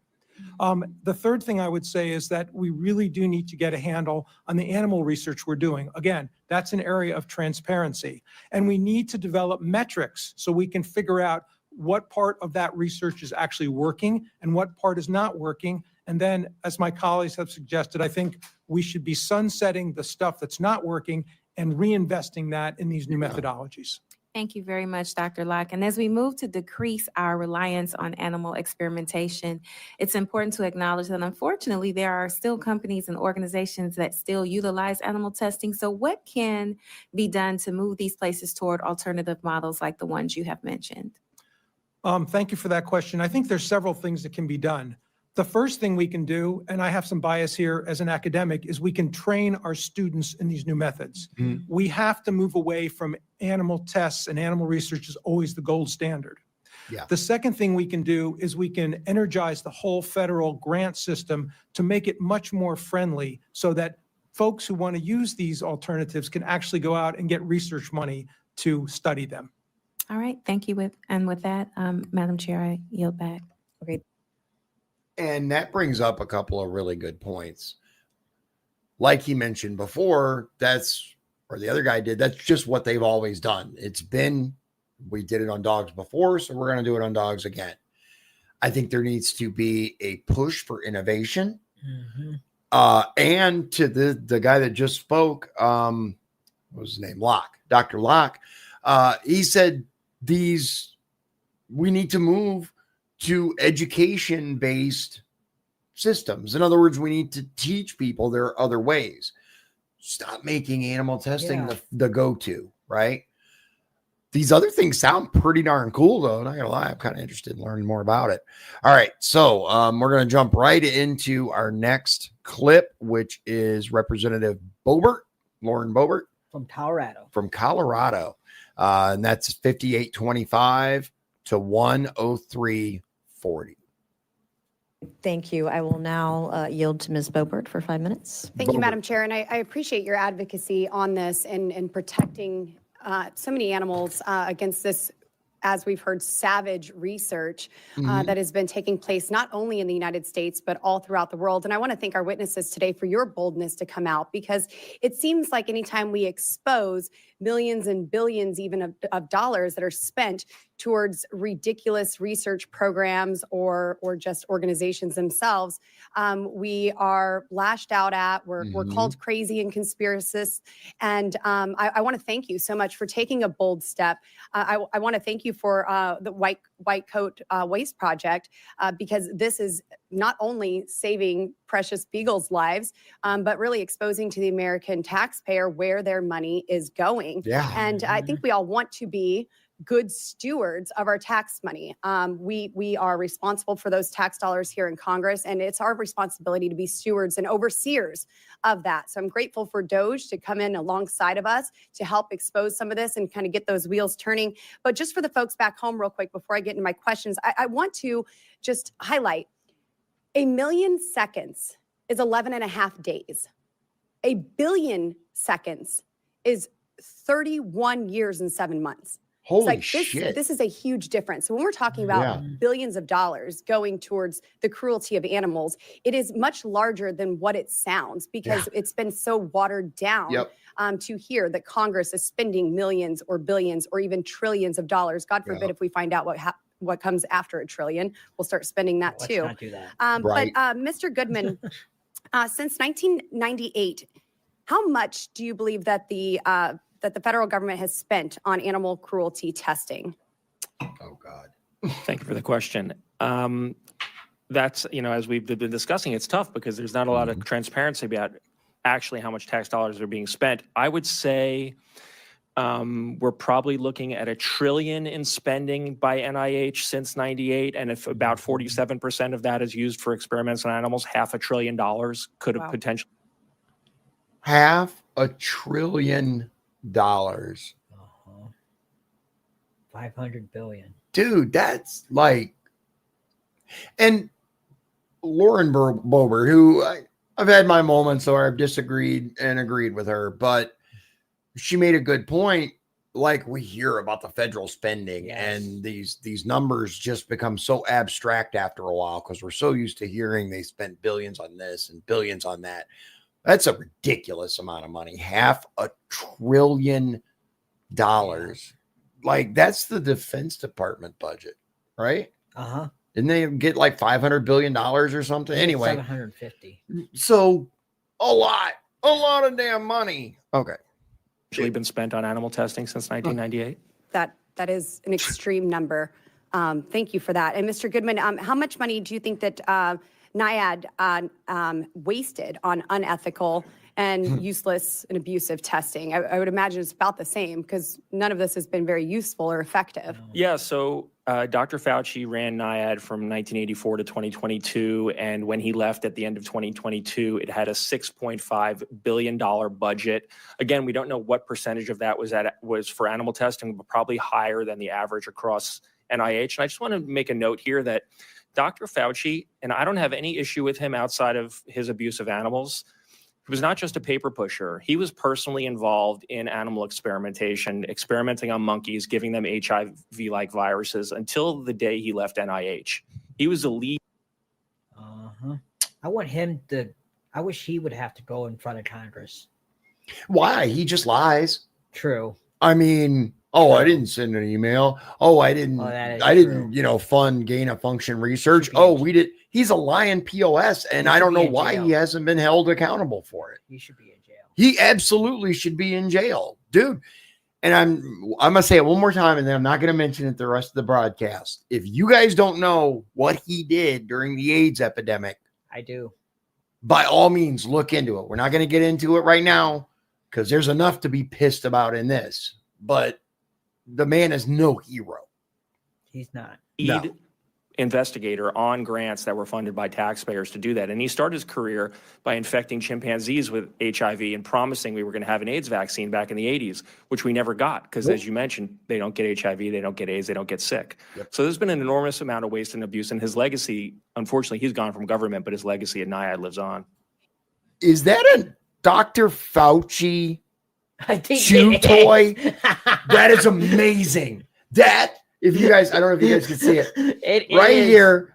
The third thing I would say is that we really do need to get a handle on the animal research we're doing. Again, that's an area of transparency. And we need to develop metrics so we can figure out what part of that research is actually working and what part is not working. And then, as my colleagues have suggested, I think we should be sunsetting the stuff that's not working and reinvesting that in these new methodologies. Thank you very much, Dr. Locke. And as we move to decrease our reliance on animal experimentation, it's important to acknowledge that unfortunately there are still companies and organizations that still utilize animal testing. So what can be done to move these places toward alternative models like the ones you have mentioned? Thank you for that question. I think there's several things that can be done. The first thing we can do, and I have some bias here as an academic, is we can train our students in these new methods. We have to move away from animal tests, and animal research is always the gold standard. Yeah. The second thing we can do is we can energize the whole federal grant system to make it much more friendly so that folks who want to use these alternatives can actually go out and get research money to study them. All right, thank you. With that, Madam Chair, I yield back. Okay. And that brings up a couple of really good points. Like he mentioned before, or the other guy did, that's just what they've always done. We did it on dogs before, so we're going to do it on dogs again. I think there needs to be a push for innovation. And to the guy that just spoke, what was his name? Locke, Dr. Locke. He said we need to move to education-based systems. In other words, we need to teach people there are other ways. Stop making animal testing the go-to, right? These other things sound pretty darn cool, though. Not gonna lie, I'm kind of interested in learning more about it. All right, so we're gonna jump right into our next clip, which is Representative Boebert, Lauren Boebert From Colorado. And that's 5825 to 10340. Thank you. I will now yield to Ms. Boebert for 5 minutes. Thank you, Madam Chair. And I appreciate your advocacy on this and protecting so many animals against this, as we've heard, savage research that has been taking place not only in the United States, but all throughout the world. And I want to thank our witnesses today for your boldness to come out, because it seems like anytime we expose millions and billions even of dollars that are spent towards ridiculous research programs or just organizations themselves, we are lashed out at. We're called crazy and conspiracists. And I want to thank you so much for taking a bold step. I want to thank you for the White Coat Waste Project, because this is not only saving precious beagles' lives, but really exposing to the American taxpayer where their money is going. Yeah. And I think we all want to be good stewards of our tax money. We are responsible for those tax dollars here in Congress, and it's our responsibility to be stewards and overseers of that. So I'm grateful for DOJ to come in alongside of us to help expose some of this and kind of get those wheels turning. But just for the folks back home real quick, before I get into my questions, I want to just highlight 1 million seconds is 11.5 days. 1 billion seconds is 31 years and 7 months. Holy shit. This is a huge difference. So when we're talking about billions of dollars going towards the cruelty of animals, it is much larger than what it sounds, because it's been so watered down to hear that Congress is spending millions or billions or even trillions of dollars. God forbid if we find out what comes after $1 trillion, we'll start spending that too. Let's not do that. But Mr. Goodman, since 1998, how much do you believe that the federal government has spent on animal cruelty testing? Oh, God. Thank you for the question. That's, as we've been discussing, it's tough because there's not a lot of transparency about actually how much tax dollars are being spent. I would say we're probably looking at $1 trillion in spending by NIH since '98, and if about 47% of that is used for experiments on animals, $500 billion could have potentially. $500 billion. 500 billion. Dude, that's like, and Lauren Boebert, who I've had my moments where I've disagreed and agreed with her, but she made a good point. Like, we hear about the federal spending, and these numbers just become so abstract after a while because we're so used to hearing they spent billions on this and billions on that. That's a ridiculous amount of money. $500 billion. Like, that's the Defense Department budget, right? Uh-huh. Didn't they get like $500 billion or something? Anyway, 750. so a lot of damn money. Okay. Actually been spent on animal testing since 1998. That is an extreme number. Thank you for that. And Mr. Goodman, how much money do you think that NIAID wasted on unethical and useless and abusive testing? I would imagine it's about the same because none of this has been very useful or effective. Yeah, so Dr. Fauci ran NIAID from 1984 to 2022, and when he left at the end of 2022, it had a $6.5 billion budget. Again, we don't know what percentage of that was for animal testing, but probably higher than the average across NIH. And I just want to make a note here that Dr. Fauci, and I don't have any issue with him outside of his abuse of animals, he was not just a paper pusher. He was personally involved in animal experimentation, experimenting on monkeys, giving them HIV-like viruses until the day he left NIH. He was the lead. I wish he would have to go in front of Congress. Why? He just lies. True. I mean, I didn't send an email. I didn't fund gain of function research. We did. He's a lying POS, and I don't know why he hasn't been held accountable for it. He should be in jail. He absolutely should be in jail, dude. And I'm going to say it one more time, and then I'm not going to mention it the rest of the broadcast. If you guys don't know what he did during the AIDS epidemic, I do. By all means, look into it. We're not going to get into it right now because there's enough to be pissed about in this. But the man is no hero. He's not. No. Investigator on grants that were funded by taxpayers to do that. And he started his career by infecting chimpanzees with HIV and promising we were going to have an AIDS vaccine back in the 80s, which we never got because, as you mentioned, they don't get HIV, they don't get AIDS, they don't get sick. Yep. So there's been an enormous amount of waste and abuse, and his legacy, unfortunately, he's gone from government, but his legacy at NIAID lives on. Is that a Dr. Fauci chew toy? That is amazing. If you guys, I don't know if you guys can see it. It right is. Here.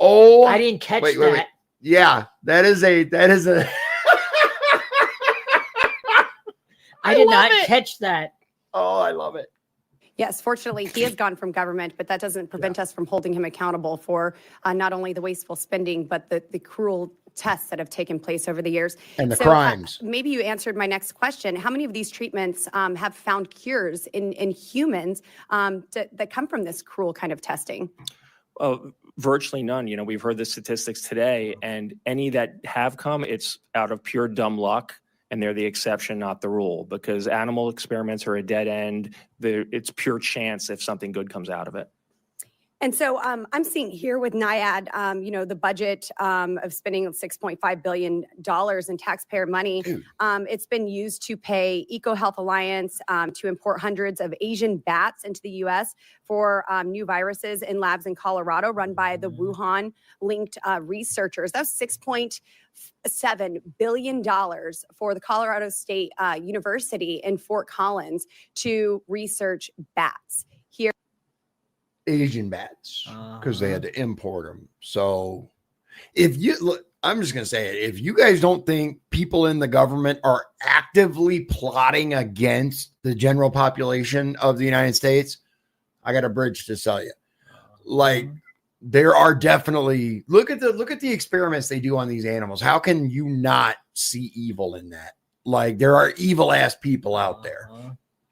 I didn't catch that. Wait. Yeah, that is a. I did not catch that. Oh, I love it. Yes, fortunately, he has gone from government, but that doesn't prevent us from holding him accountable for not only the wasteful spending, but the cruel tests that have taken place over the years. And the crimes. Maybe you answered my next question. How many of these treatments have found cures in humans that come from this cruel kind of testing? Virtually none. We've heard the statistics today, and any that have come, it's out of pure dumb luck. And they're the exception, not the rule, because animal experiments are a dead end. It's pure chance if something good comes out of it. And so I'm seeing here with NIAID, the budget of spending $6.5 billion in taxpayer money. It's been used to pay EcoHealth Alliance to import hundreds of Asian bats into the U.S. for new viruses in labs in Colorado run by the Wuhan-linked researchers. That's $6.7 billion for the Colorado State University in Fort Collins to research bats. Here. Asian bats because they had to import them. So if you look, I'm just going to say it. If you guys don't think people in the government are actively plotting against the general population of the United States, I got a bridge to sell you. Like there are definitely look at the experiments they do on these animals. How can you not see evil in that? Like there are evil ass people out there.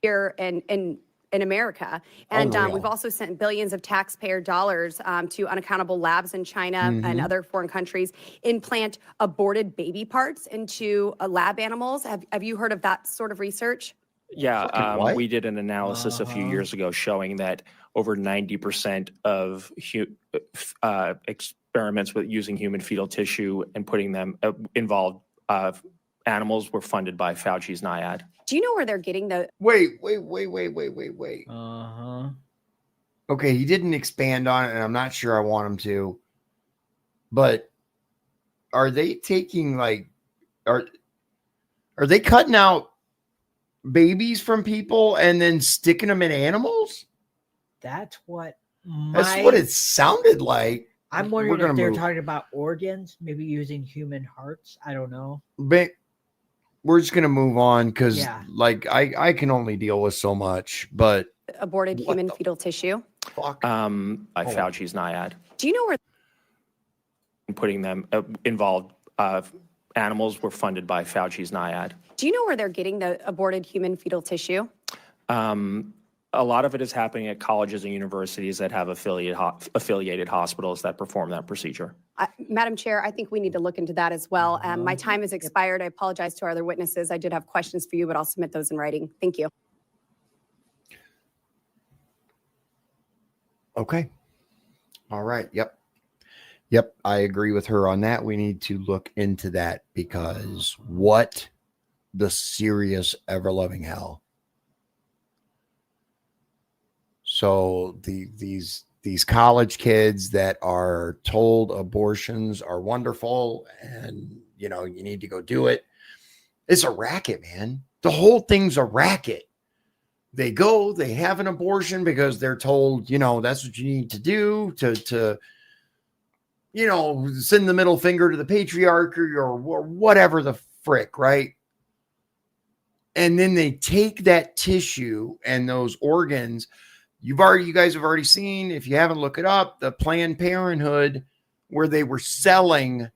Here in America. And we've also sent billions of taxpayer dollars to unaccountable labs in China and other foreign countries implant aborted baby parts into lab animals. Have you heard of that sort of research? Yeah, we did an analysis a few years ago showing that over 90% of experiments with using human fetal tissue and putting them involved animals were funded by Fauci's NIAID. Do you know where they're getting the? Wait. Okay, he didn't expand on it, and I'm not sure I want him to. But are they taking like are they cutting out babies from people and then sticking them in animals? That's what That's what it sounded like. I'm wondering if they're talking about organs, maybe using human hearts. I don't know. But we're just gonna move on because Yeah. like I can only deal with so much. But Aborted What human the fetal tissue. fuck. By Fauci's NIAID. Do you know where Putting them involved animals were funded by Fauci's NIAID. they're getting the aborted human fetal tissue? A lot of it is happening at colleges and universities that have affiliated hospitals that perform that procedure. Madam Chair, I think we need to look into that as well. My time has expired. I apologize to our other witnesses. I did have questions for you, but I'll submit those in writing. Thank you. Okay. All right. Yep. I agree with her on that. We need to look into that because what the serious ever loving hell. So these college kids that are told abortions are wonderful and you need to go do it. It's a racket, man. The whole thing's a racket. They go, they have an abortion because they're told, that's what you need to do to send the middle finger to the patriarchy or whatever the frick, right? And then they take that tissue and those organs. You guys have already seen, if you haven't, look it up, the Planned Parenthood where they were selling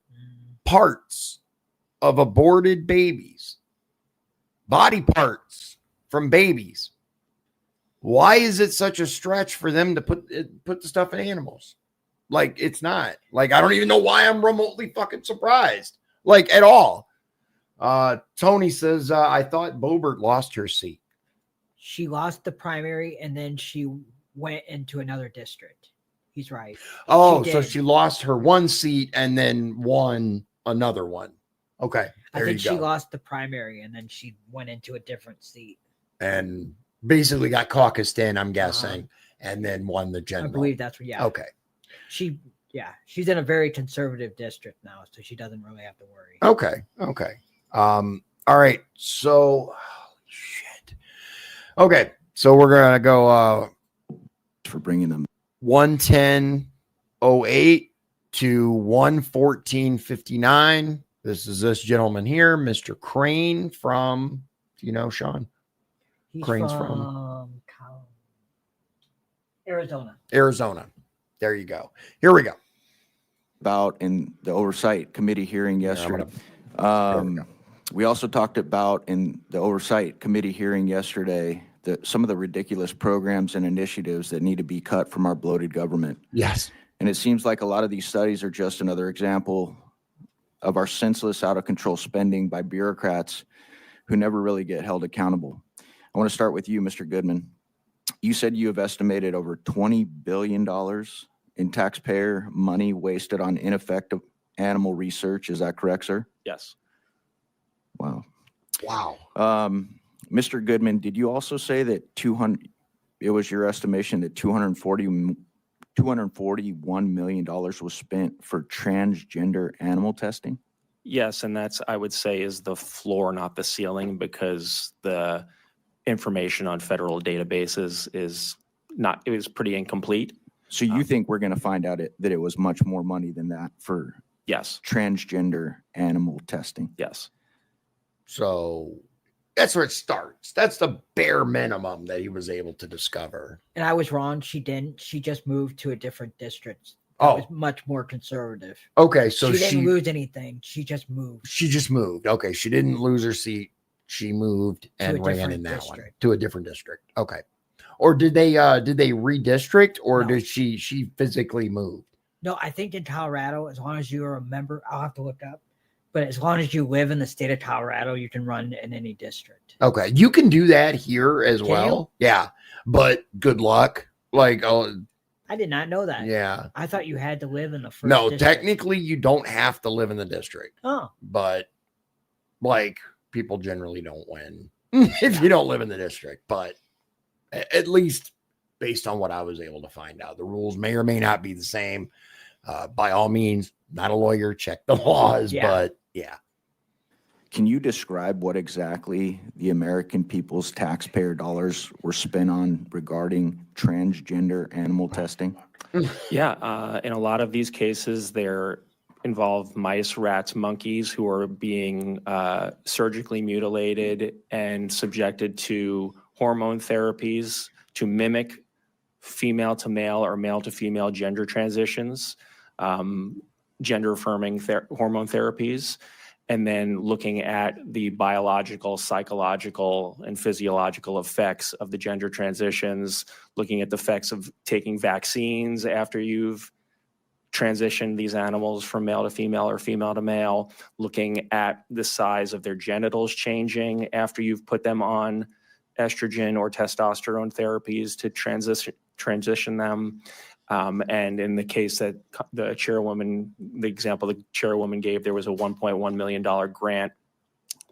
parts of aborted babies, body parts from babies. Why is it such a stretch for them to put the stuff in animals? Like, it's not. Like, I don't even know why I'm remotely fucking surprised. Like, at all. Tony says, I thought Boebert lost her seat. She lost the primary and then she went into another district. He's right. Oh, so she lost her one seat and then won another one. Okay. I think she lost the primary and then she went into a different seat. And basically got caucused in, I'm guessing, and then won the general. I believe that's what, yeah. Okay. She's in a very conservative district now, so she doesn't really have to worry. Okay. All right. So, shit. Okay. So we're going to go for bringing them 110.08 to 114.59. This is this gentleman here, Mr. Crane from, Shawn? He's Crane's from Arizona. There you go. Here we go. about in the oversight committee hearing yesterday. We also talked about in the oversight committee hearing yesterday that some of the ridiculous programs and initiatives that need to be cut from our bloated government. Yes. And it seems like a lot of these studies are just another example of our senseless, out of control spending by bureaucrats who never really get held accountable. I want to start with you, Mr. Goodman. You said you have estimated over $20 billion in taxpayer money wasted on ineffective animal research. Is that correct, sir? Yes. Wow. Wow. Mr. Goodman, did you also say that it was your estimation that $241 million was spent for transgender animal testing? Yes, and that's, I would say, is the floor, not the ceiling, because the information on federal databases is pretty incomplete. So you think we're going to find out that it was much more money than that for Yes. transgender animal testing? Yes. So that's where it starts. That's the bare minimum that he was able to discover. And I was wrong. She didn't. She just moved to a different district. It was much more conservative. Okay, so she didn't lose anything. She just moved. She just moved. Okay, she didn't lose her seat. She moved and ran in that one to a different district. Okay. Or did they redistrict, or did she physically move? No, I think in Colorado, as long as you are a member, I'll have to look up. But as long as you live in the state of Colorado, you can run in any district. Okay, you can do that here as well. Yeah, but good luck. Like, I did not know that. Yeah, I thought you had to live in the first. No, district. technically, you don't have to live in the district. Oh, but like people generally don't win if you don't live in the district. But at least based on what I was able to find out. The rules may or may not be the same. By all means, not a lawyer, check the laws, but yeah. Can you describe what exactly the American people's taxpayer dollars were spent on regarding transgender animal testing? Yeah, in a lot of these cases, they're involve mice, rats, monkeys who are being surgically mutilated and subjected to hormone therapies to mimic female to male or male to female gender transitions, gender affirming hormone therapies, and then looking at the biological, psychological, and physiological effects of the gender transitions, looking at the effects of taking vaccines after you've transitioned these animals from male to female or female to male, looking at the size of their genitals changing after you've put them on estrogen or testosterone therapies to transition them. And in the case that the chairwoman, the example the chairwoman gave, there was a $1.1 million grant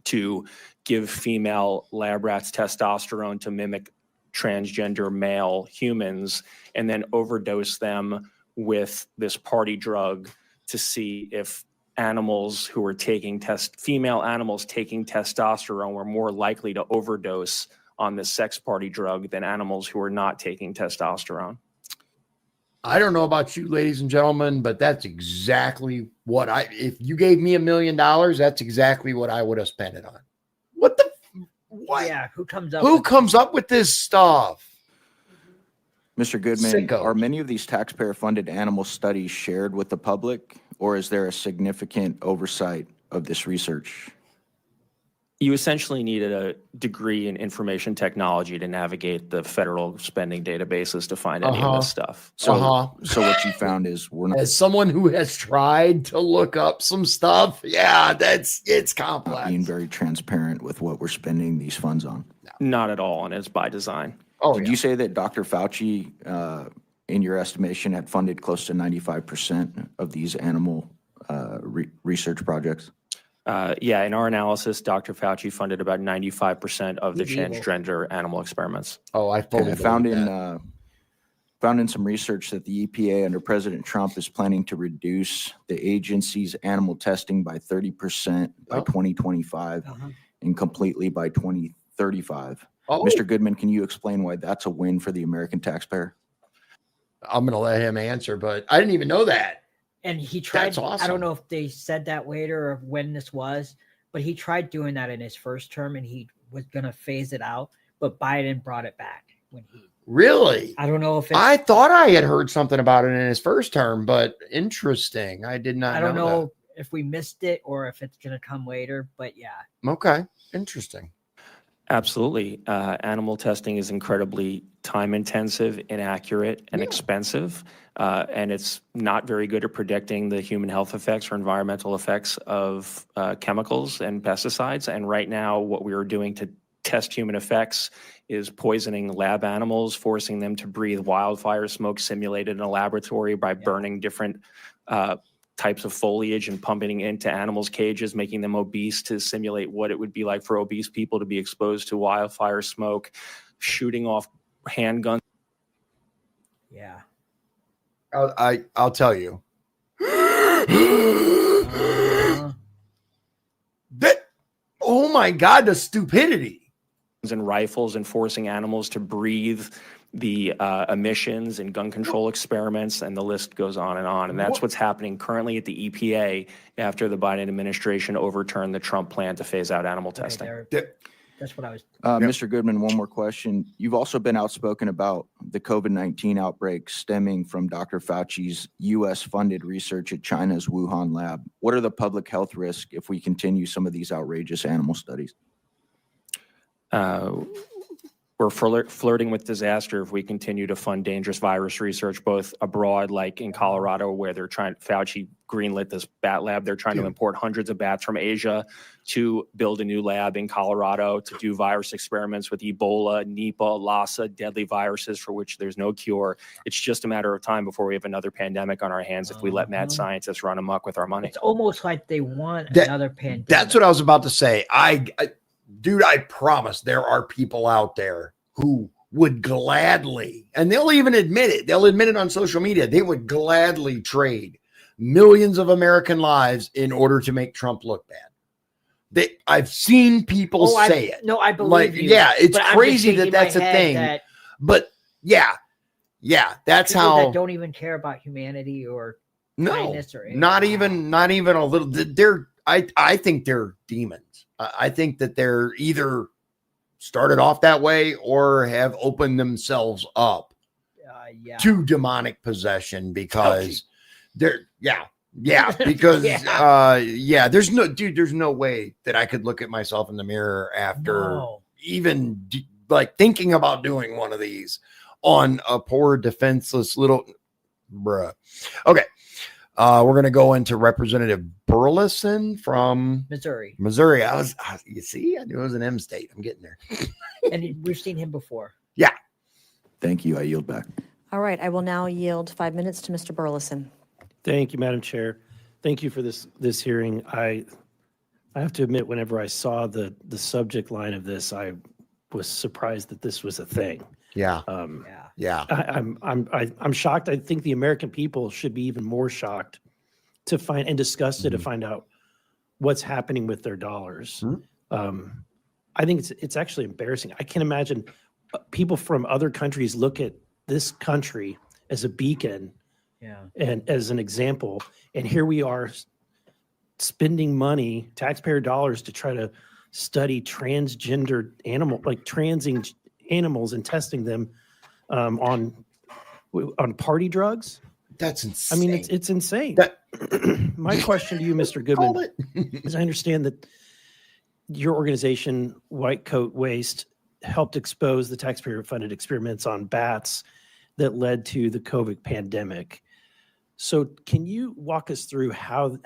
to give female lab rats testosterone to mimic transgender male humans and then overdose them with this party drug to see if animals who were taking female animals taking testosterone were more likely to overdose on the sex party drug than animals who are not taking testosterone. I don't know about you, ladies and gentlemen, but that's exactly what if you gave me $1 million, that's exactly what I would have spent it on. What? Yeah, who comes up with this stuff? Mr. Goodman, Sickos. are many of these taxpayer-funded animal studies shared with the public, or is there a significant oversight of this research? You essentially needed a degree in information technology to navigate the federal spending databases to find any of this stuff. So, so what you found is we're not As someone who has tried to look up some stuff, it's complex. being very transparent with what we're spending these funds on. Not at all, and it's by design. Did you say that Dr. Fauci, in your estimation, had funded close to 95% of these animal research projects? Yeah, in our analysis, Dr. Fauci funded about 95% of the transgender animal experiments. Oh, I fully I found in some research that the EPA under President Trump is planning to reduce the agency's animal testing by 30% by 2025 and completely by 2035. Mr. Goodman, can you explain why that's a win for the American taxpayer? I'm going to let him answer, but I didn't even know that. And he tried, That's awesome. I don't know if they said that later or when this was, but he tried doing that in his first term and he was going to phase it out, but Biden brought it back when he. Really? I don't know if I thought I had heard something about it in his first term, but interesting. I did not I don't know that. if we missed it or if it's going to come later, but yeah. Okay. Interesting. Absolutely. Animal testing is incredibly time intensive, inaccurate, and expensive. And it's not very good at predicting the human health effects or environmental effects of chemicals and pesticides. And right now, what we are doing to test human effects is poisoning lab animals, forcing them to breathe wildfire smoke simulated in a laboratory by burning different types of foliage and pumping into animals' cages, making them obese to simulate what it would be like for obese people to be exposed to wildfire smoke, shooting off handguns. Yeah. I'll tell you. That, oh my God, the stupidity. And rifles and forcing animals to breathe the emissions and gun control experiments, and the list goes on. And that's what's happening currently at the EPA after the Biden administration overturned the Trump plan to phase out animal testing. That's what I was. Mr. Goodman, one more question. You've also been outspoken about the COVID-19 outbreak stemming from Dr. Fauci's U.S.-funded research at China's Wuhan lab. What are the public health risks if we continue some of these outrageous animal studies? We're flirting with disaster if we continue to fund dangerous virus research, both abroad, like in Colorado, where Fauci greenlit this bat lab. They're trying to import hundreds of bats from Asia to build a new lab in Colorado to do virus experiments with Ebola, Nipah, Lassa, deadly viruses for which there's no cure. It's just a matter of time before we have another pandemic on our hands if we let mad scientists run amok with our money. It's almost like they want another pandemic. That's what I was about to say. Dude, I promise there are people out there who would gladly, and they'll even admit it, they'll admit it on social media, they would gladly trade millions of American lives in order to make Trump look bad. I've seen people say it. No, I believe Like, you. yeah, it's but I'm just crazy shaking that that's my a head thing. that But yeah, that's people how. that don't even care about humanity or No, kindness or anything. not even a little. I think they're demons. I think that they're either started off that way or have opened themselves up Yeah. to demonic possession because they're because Yeah. there's no way that I could look at myself in the mirror after even like thinking about doing one of these on a poor defenseless little bruh. Okay. We're going to go into Representative Burleson from Missouri. You see, I knew it was an M state. I'm getting there. And we've seen him before. Yeah. Thank you. I yield back. All right, I will now yield 5 minutes to Mr. Burleson. Thank you, Madam Chair. Thank you for this hearing. I have to admit, whenever I saw the subject line of this, I was surprised that this was a thing. Yeah. Yeah. I'm shocked. I think the American people should be even more shocked to find and disgusted to find out what's happening with their dollars. I think it's actually embarrassing. I can imagine people from other countries look at this country as a beacon and as an example, and here we are spending money, taxpayer dollars, to try to study transgender transing animals and testing them on party drugs. That's insane. I mean, it's insane. My question to you, Mr. Called Goodman, it. is I understand that your organization, White Coat Waste, helped expose the taxpayer-funded experiments on bats that led to the COVID pandemic. So can you walk us through how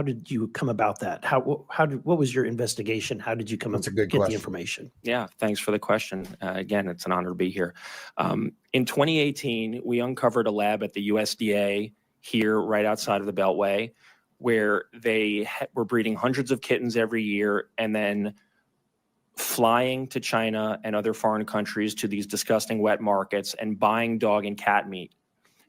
did you come about that? What was your investigation? How did you get the information? Yeah, thanks for the question. Again, it's an honor to be here. In 2018, we uncovered a lab at the USDA here right outside of the Beltway where they were breeding hundreds of kittens every year and then flying to China and other foreign countries to these disgusting wet markets and buying dog and cat meat.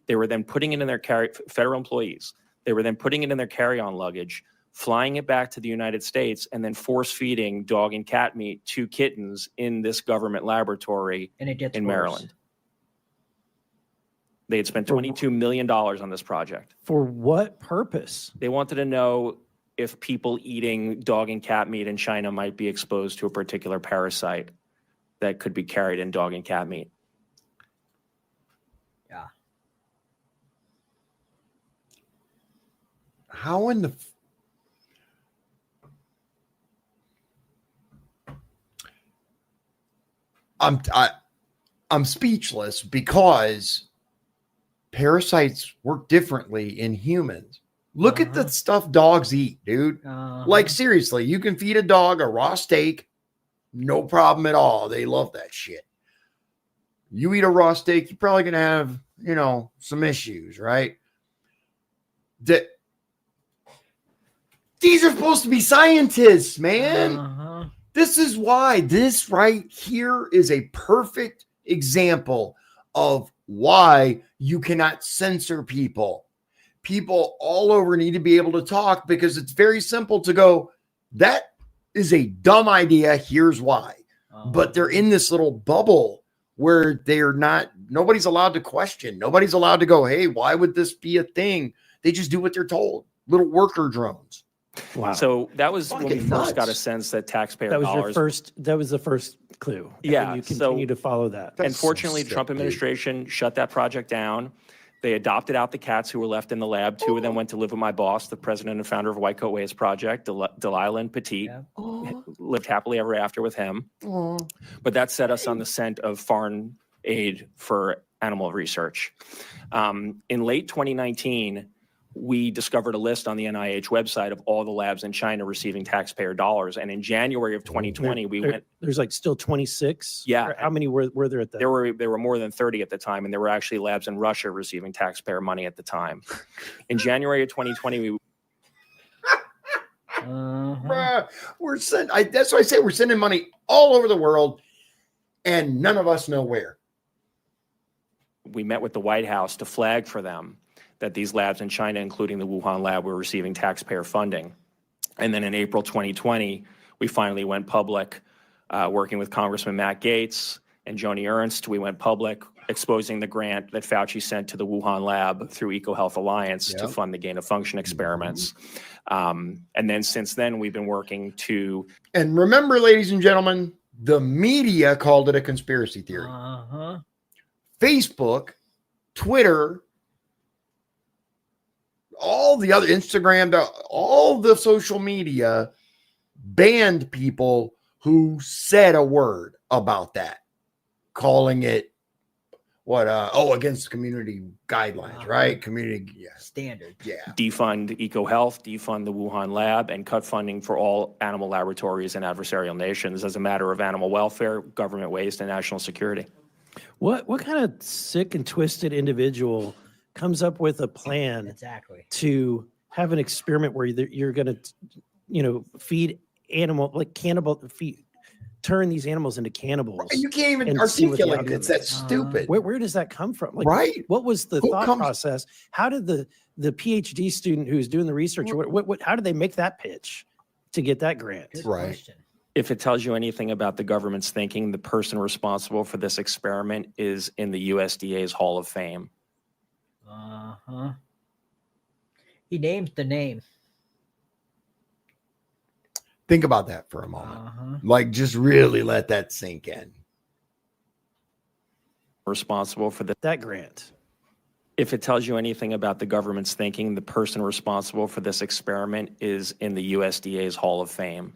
They were then putting it in their federal employees. They were then putting it in their carry-on luggage, flying it back to the United States, and then force-feeding dog and cat meat to kittens in this government laboratory in Maryland. They had spent $22 million on this project. For what purpose? They wanted to know if people eating dog and cat meat in China might be exposed to a particular parasite that could be carried in dog and cat meat. Yeah. How in the I'm speechless because parasites work differently in humans. Look at the stuff dogs eat, dude. Like seriously, you can feed a dog a raw steak, no problem at all. They love that shit. You eat a raw steak, you're probably gonna have, some issues, right? These are supposed to be scientists, man. This is why this right here is a perfect example of why you cannot censor people. People all over need to be able to talk because it's very simple to go, that is a dumb idea. Here's why. But they're in this little bubble where nobody's allowed to question. Nobody's allowed to go, hey, why would this be a thing? They just do what they're told. Little worker drones. Wow. So that was when we first got a sense that taxpayer dollars. That was the first clue. Yeah. And you continue to follow that. Unfortunately, the Trump administration shut that project down. They adopted out the cats who were left in the lab. Two of them went to live with my boss, the president and founder of White Coat Waste Project, Delilah and Petit. Lived happily ever after with him. But that set us on the scent of foreign aid for animal research. In late 2019, we discovered a list on the NIH website of all the labs in China receiving taxpayer dollars. And in January of 2020, There's like still 26? Yeah. How many were there at that? There were more than 30 at the time, and there were actually labs in Russia receiving taxpayer money at the time. In January of 2020, that's why I say we're sending money all over the world, and none of us know where. we met with the White House to flag for them that these labs in China, including the Wuhan lab, were receiving taxpayer funding. And then in April 2020, we finally went public, working with Congressman Matt Gaetz and Joni Ernst. We went public, exposing the grant that Fauci sent to the Wuhan lab through EcoHealth Alliance to fund the gain-of-function experiments. And then since then, we've been working to... And remember, ladies and gentlemen, the media called it a conspiracy theory. Facebook, Twitter, all the other Instagram, all the social media banned people who said a word about that, calling it against community guidelines, right? Community standard. Yeah. Defund EcoHealth, defund the Wuhan lab, and cut funding for all animal laboratories in adversarial nations as a matter of animal welfare, government waste, and national security. What kind of sick and twisted individual comes up with a plan to have an experiment where you're going to, feed turn these animals into cannibals? Right, you can't even articulate it. That's stupid. Where does that come from? Right. What was the thought process? How did the PhD student who's doing the research, how did they make that pitch to get that grant? Right. If it tells you anything about the government's thinking, the person responsible for this experiment is in the USDA's Hall of Fame. He named the name. Think about that for a moment. Like, just really let that sink in. Responsible for that grant. If it tells you anything about the government's thinking, the person responsible for this experiment is in the USDA's Hall of Fame.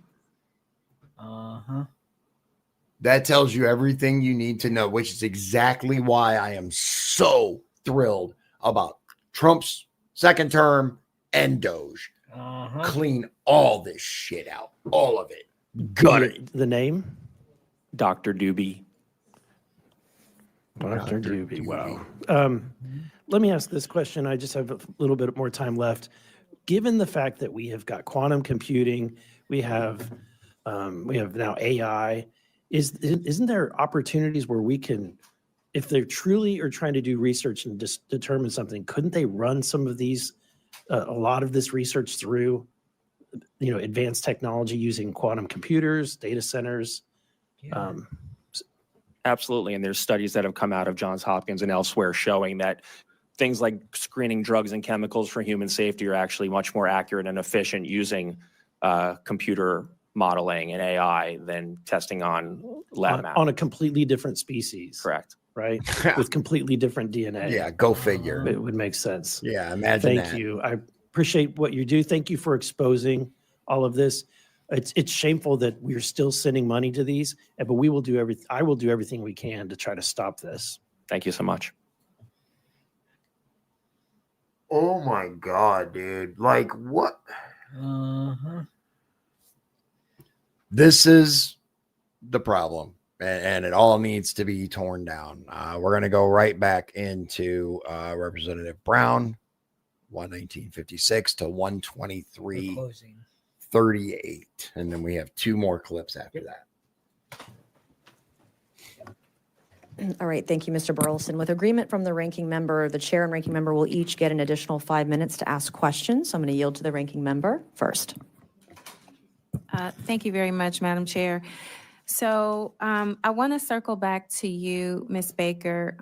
That tells you everything you need to know, which is exactly why I am so thrilled about Trump's second term and Doge. Clean all this shit out. All of it. Gut it. The name? Dr. Doobie. Dr. Doobie. Wow. Let me ask this question. I just have a little bit more time left. Given the fact that we have got quantum computing, we have now AI, isn't there opportunities where we can, if they truly are trying to do research and determine something, couldn't they run some of these, a lot of this research through, advanced technology using quantum computers, data centers? Absolutely. And there's studies that have come out of Johns Hopkins and elsewhere showing that things like screening drugs and chemicals for human safety are actually much more accurate and efficient using computer modeling and AI than testing on lab matter. On a completely different species. Correct. Right? With completely different DNA. Yeah, go figure. It would make sense. Yeah, imagine Thank you. I appreciate what you do. Thank you for exposing all of this. It's shameful that we're still sending money to these, but we will do everything. I will do everything we can to try to stop this. Thank you so much. Oh my God, dude. Like, what? This is the problem, and it all needs to be torn down. We're going to go right back into Representative Brown, 1956 to 123:38, and then we have two more clips after that. All right. Thank you, Mr. Burleson. With agreement from the ranking member, the chair and ranking member will each get an additional 5 minutes to ask questions. So I'm going to yield to the ranking member first. Thank you very much, Madam Chair. So I want to circle back to you, Ms. Baker,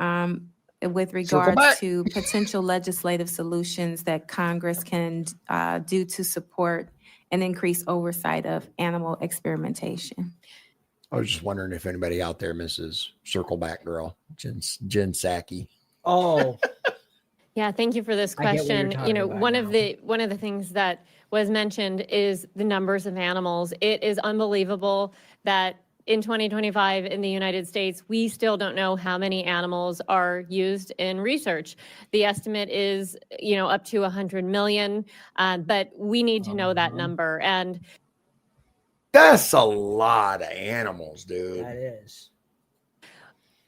with regards to potential legislative solutions that Congress can do to support and increase oversight of animal experimentation. I was just wondering if anybody out there misses Circle Back Girl, Jen Psaki. Oh, yeah. Thank you for this question. One of the things that was mentioned is the numbers of animals. It is unbelievable that in 2025 in the United States, we still don't know how many animals are used in research. The estimate is, up to 100 million, but we need to know that number. And that's a lot of animals, dude. That is.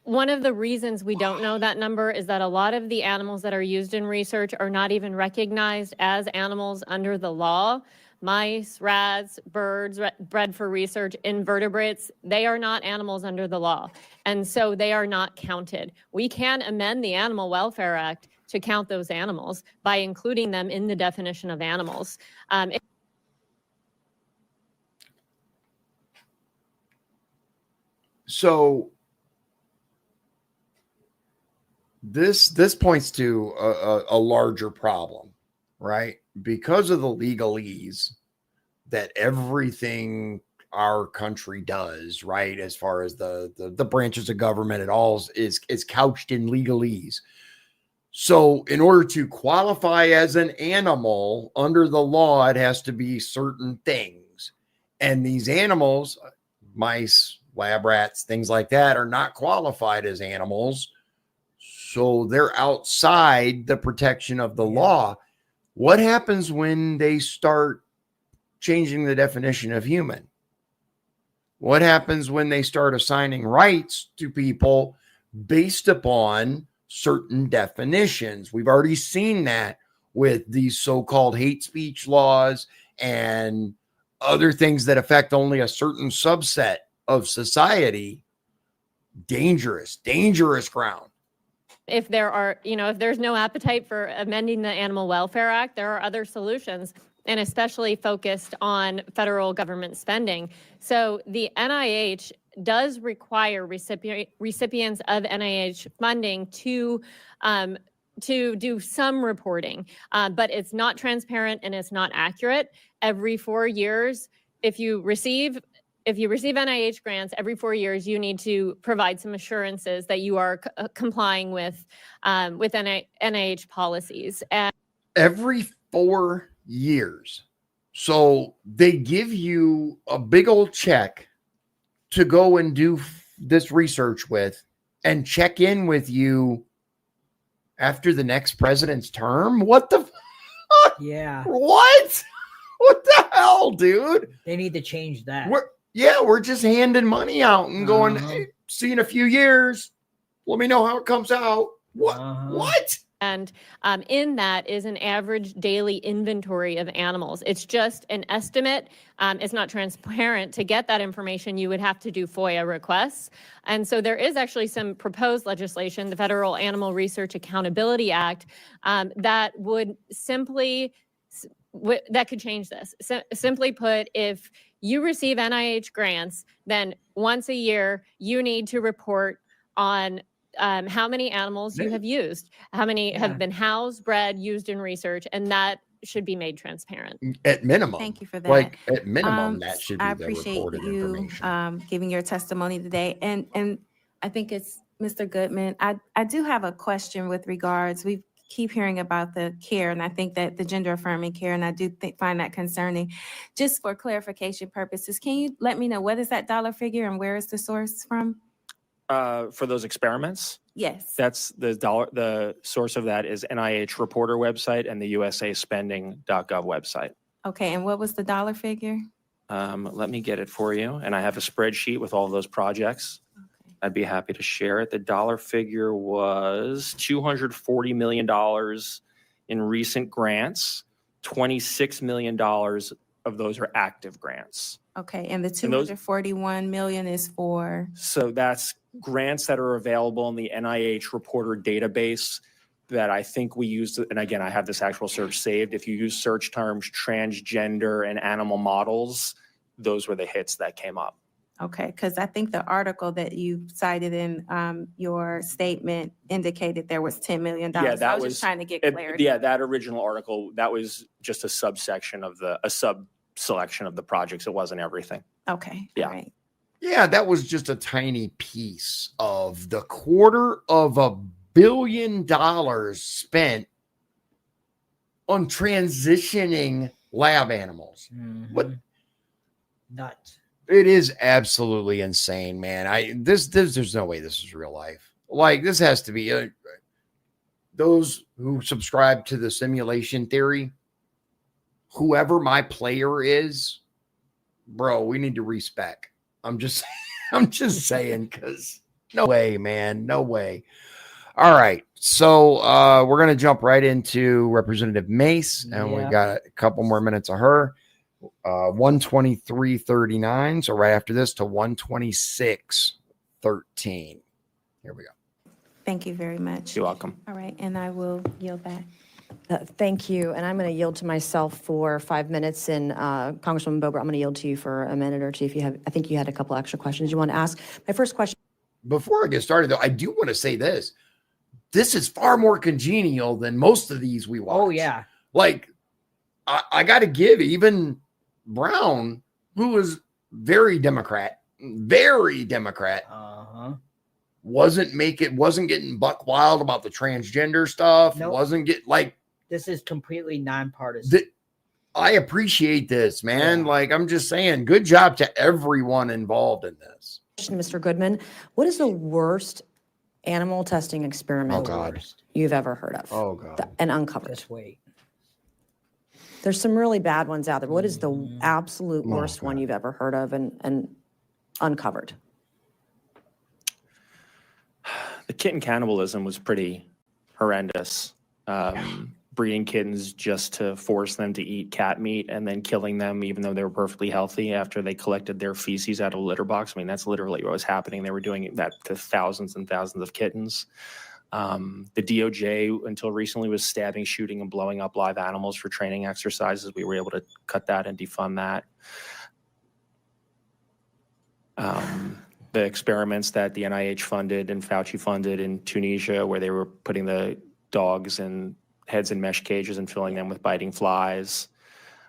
One of the reasons we don't know that number is that a lot of the animals that are used in research are not even recognized as animals under the law. Mice, rats, birds bred for research, invertebrates, they are not animals under the law. And so they are not counted. We can amend the Animal Welfare Act to count those animals by including them in the definition of animals. So this points to a larger problem, right? Because of the legalese that everything our country does, right, as far as the branches of government, it all is couched in legalese. So in order to qualify as an animal under the law, it has to be certain things. And these animals, mice, lab rats, things like that, are not qualified as animals. So they're outside the protection of the law. What happens when they start changing the definition of human? What happens when they start assigning rights to people based upon certain definitions? We've already seen that with these so-called hate speech laws and other things that affect only a certain subset of society. Dangerous ground. If there are, if there's no appetite for amending the Animal Welfare Act, there are other solutions, and especially focused on federal government spending. So the NIH does require recipients of NIH funding to do some reporting, but it's not transparent and it's not accurate. Every 4 years, if you receive NIH grants, every 4 years, you need to provide some assurances that you are complying with NIH policies. And every 4 years. So they give you a big old check to go and do this research with and check in with you after the next president's term. What the fuck? Yeah. What the hell, dude? They need to change that. We're just handing money out and going, hey, see you in a few years. Let me know how it comes out. What? And in that is an average daily inventory of animals. It's just an estimate. It's not transparent. To get that information, you would have to do FOIA requests. And so there is actually some proposed legislation, the Federal Animal Research Accountability Act, that would that could change this. Simply put, if you receive NIH grants, then once a year, you need to report on how many animals you have used, how many have been housed, bred, used in research, and that should be made transparent. At minimum. Thank you for that. Like at minimum, that should be I the appreciate reported you information. giving your testimony today. And I think it's Mr. Goodman. I do have a question with regards. We keep hearing about the care, and I think that the gender affirming care, and I do find that concerning. Just for clarification purposes, can you let me know what is that dollar figure and where is the source from? For those experiments? Yes. That's the source of that is NIH reporter website and the usaspending.gov website. Okay, and what was the dollar figure? Let me get it for you. And I have a spreadsheet with all of those projects. Okay. I'd be happy to share it. The dollar figure was $240 million in recent grants. $26 million of those are active grants. Okay, and the 241 million is for? So that's grants that are available in the NIH reporter database that I think we used. And again, I have this actual search saved. If you use search terms transgender and animal models, those were the hits that came up. Okay, because I think the article that you cited in your statement indicated there was $10 million. Yeah, that I was just trying to get clarity. That original article, that was just a subsection of a sub-selection of the projects. It wasn't everything. Okay, yeah. All right. Yeah, that was just a tiny piece of the $250 million spent on transitioning lab animals. Mm-hmm. What? Nuts. It is absolutely insane, man. There's no way this is real life. Like, this has to be those who subscribe to the simulation theory. Whoever my player is, bro, we need to respec. I'm just saying, because no way, man, no way. All right, so we're gonna jump right into Representative Mace, and we got a couple more minutes of her. 123.39. So right after this to 126.13. Here we go. Thank you very much. You're welcome. All right, and I will yield back. Thank you, and I'm going to yield to myself for 5 minutes, and Congresswoman Boebert, I'm going to yield to you for a minute or two if you have, I think you had a couple extra questions you want to ask. My first question. Before I get started, though, I do want to say this. This is far more congenial than most of these we watch. Oh, yeah. Like, I got to give even Brown, who was very Democrat, Uh-huh. wasn't getting buck wild about the transgender stuff. Nope. Wasn't get like, This is completely nonpartisan. I appreciate this, man. Yeah. Like, I'm just saying, good job to everyone involved in this. Mr. Goodman, what is the worst animal testing experiment God. you've ever heard of Oh, God. and uncovered? Just wait. There's some really bad ones out there. What is the absolute Oh, worst one God. you've ever heard of and uncovered? The kitten cannibalism was pretty horrendous. Breeding kittens just to force them to eat cat meat and then killing them even though they were perfectly healthy after they collected their feces out of a litter box. I mean, that's literally what was happening. They were doing that to thousands and thousands of kittens. The DOJ until recently was stabbing, shooting, and blowing up live animals for training exercises. We were able to cut that and defund that. The experiments that the NIH funded and Fauci funded in Tunisia, where they were putting the dogs and heads in mesh cages and filling them with biting flies.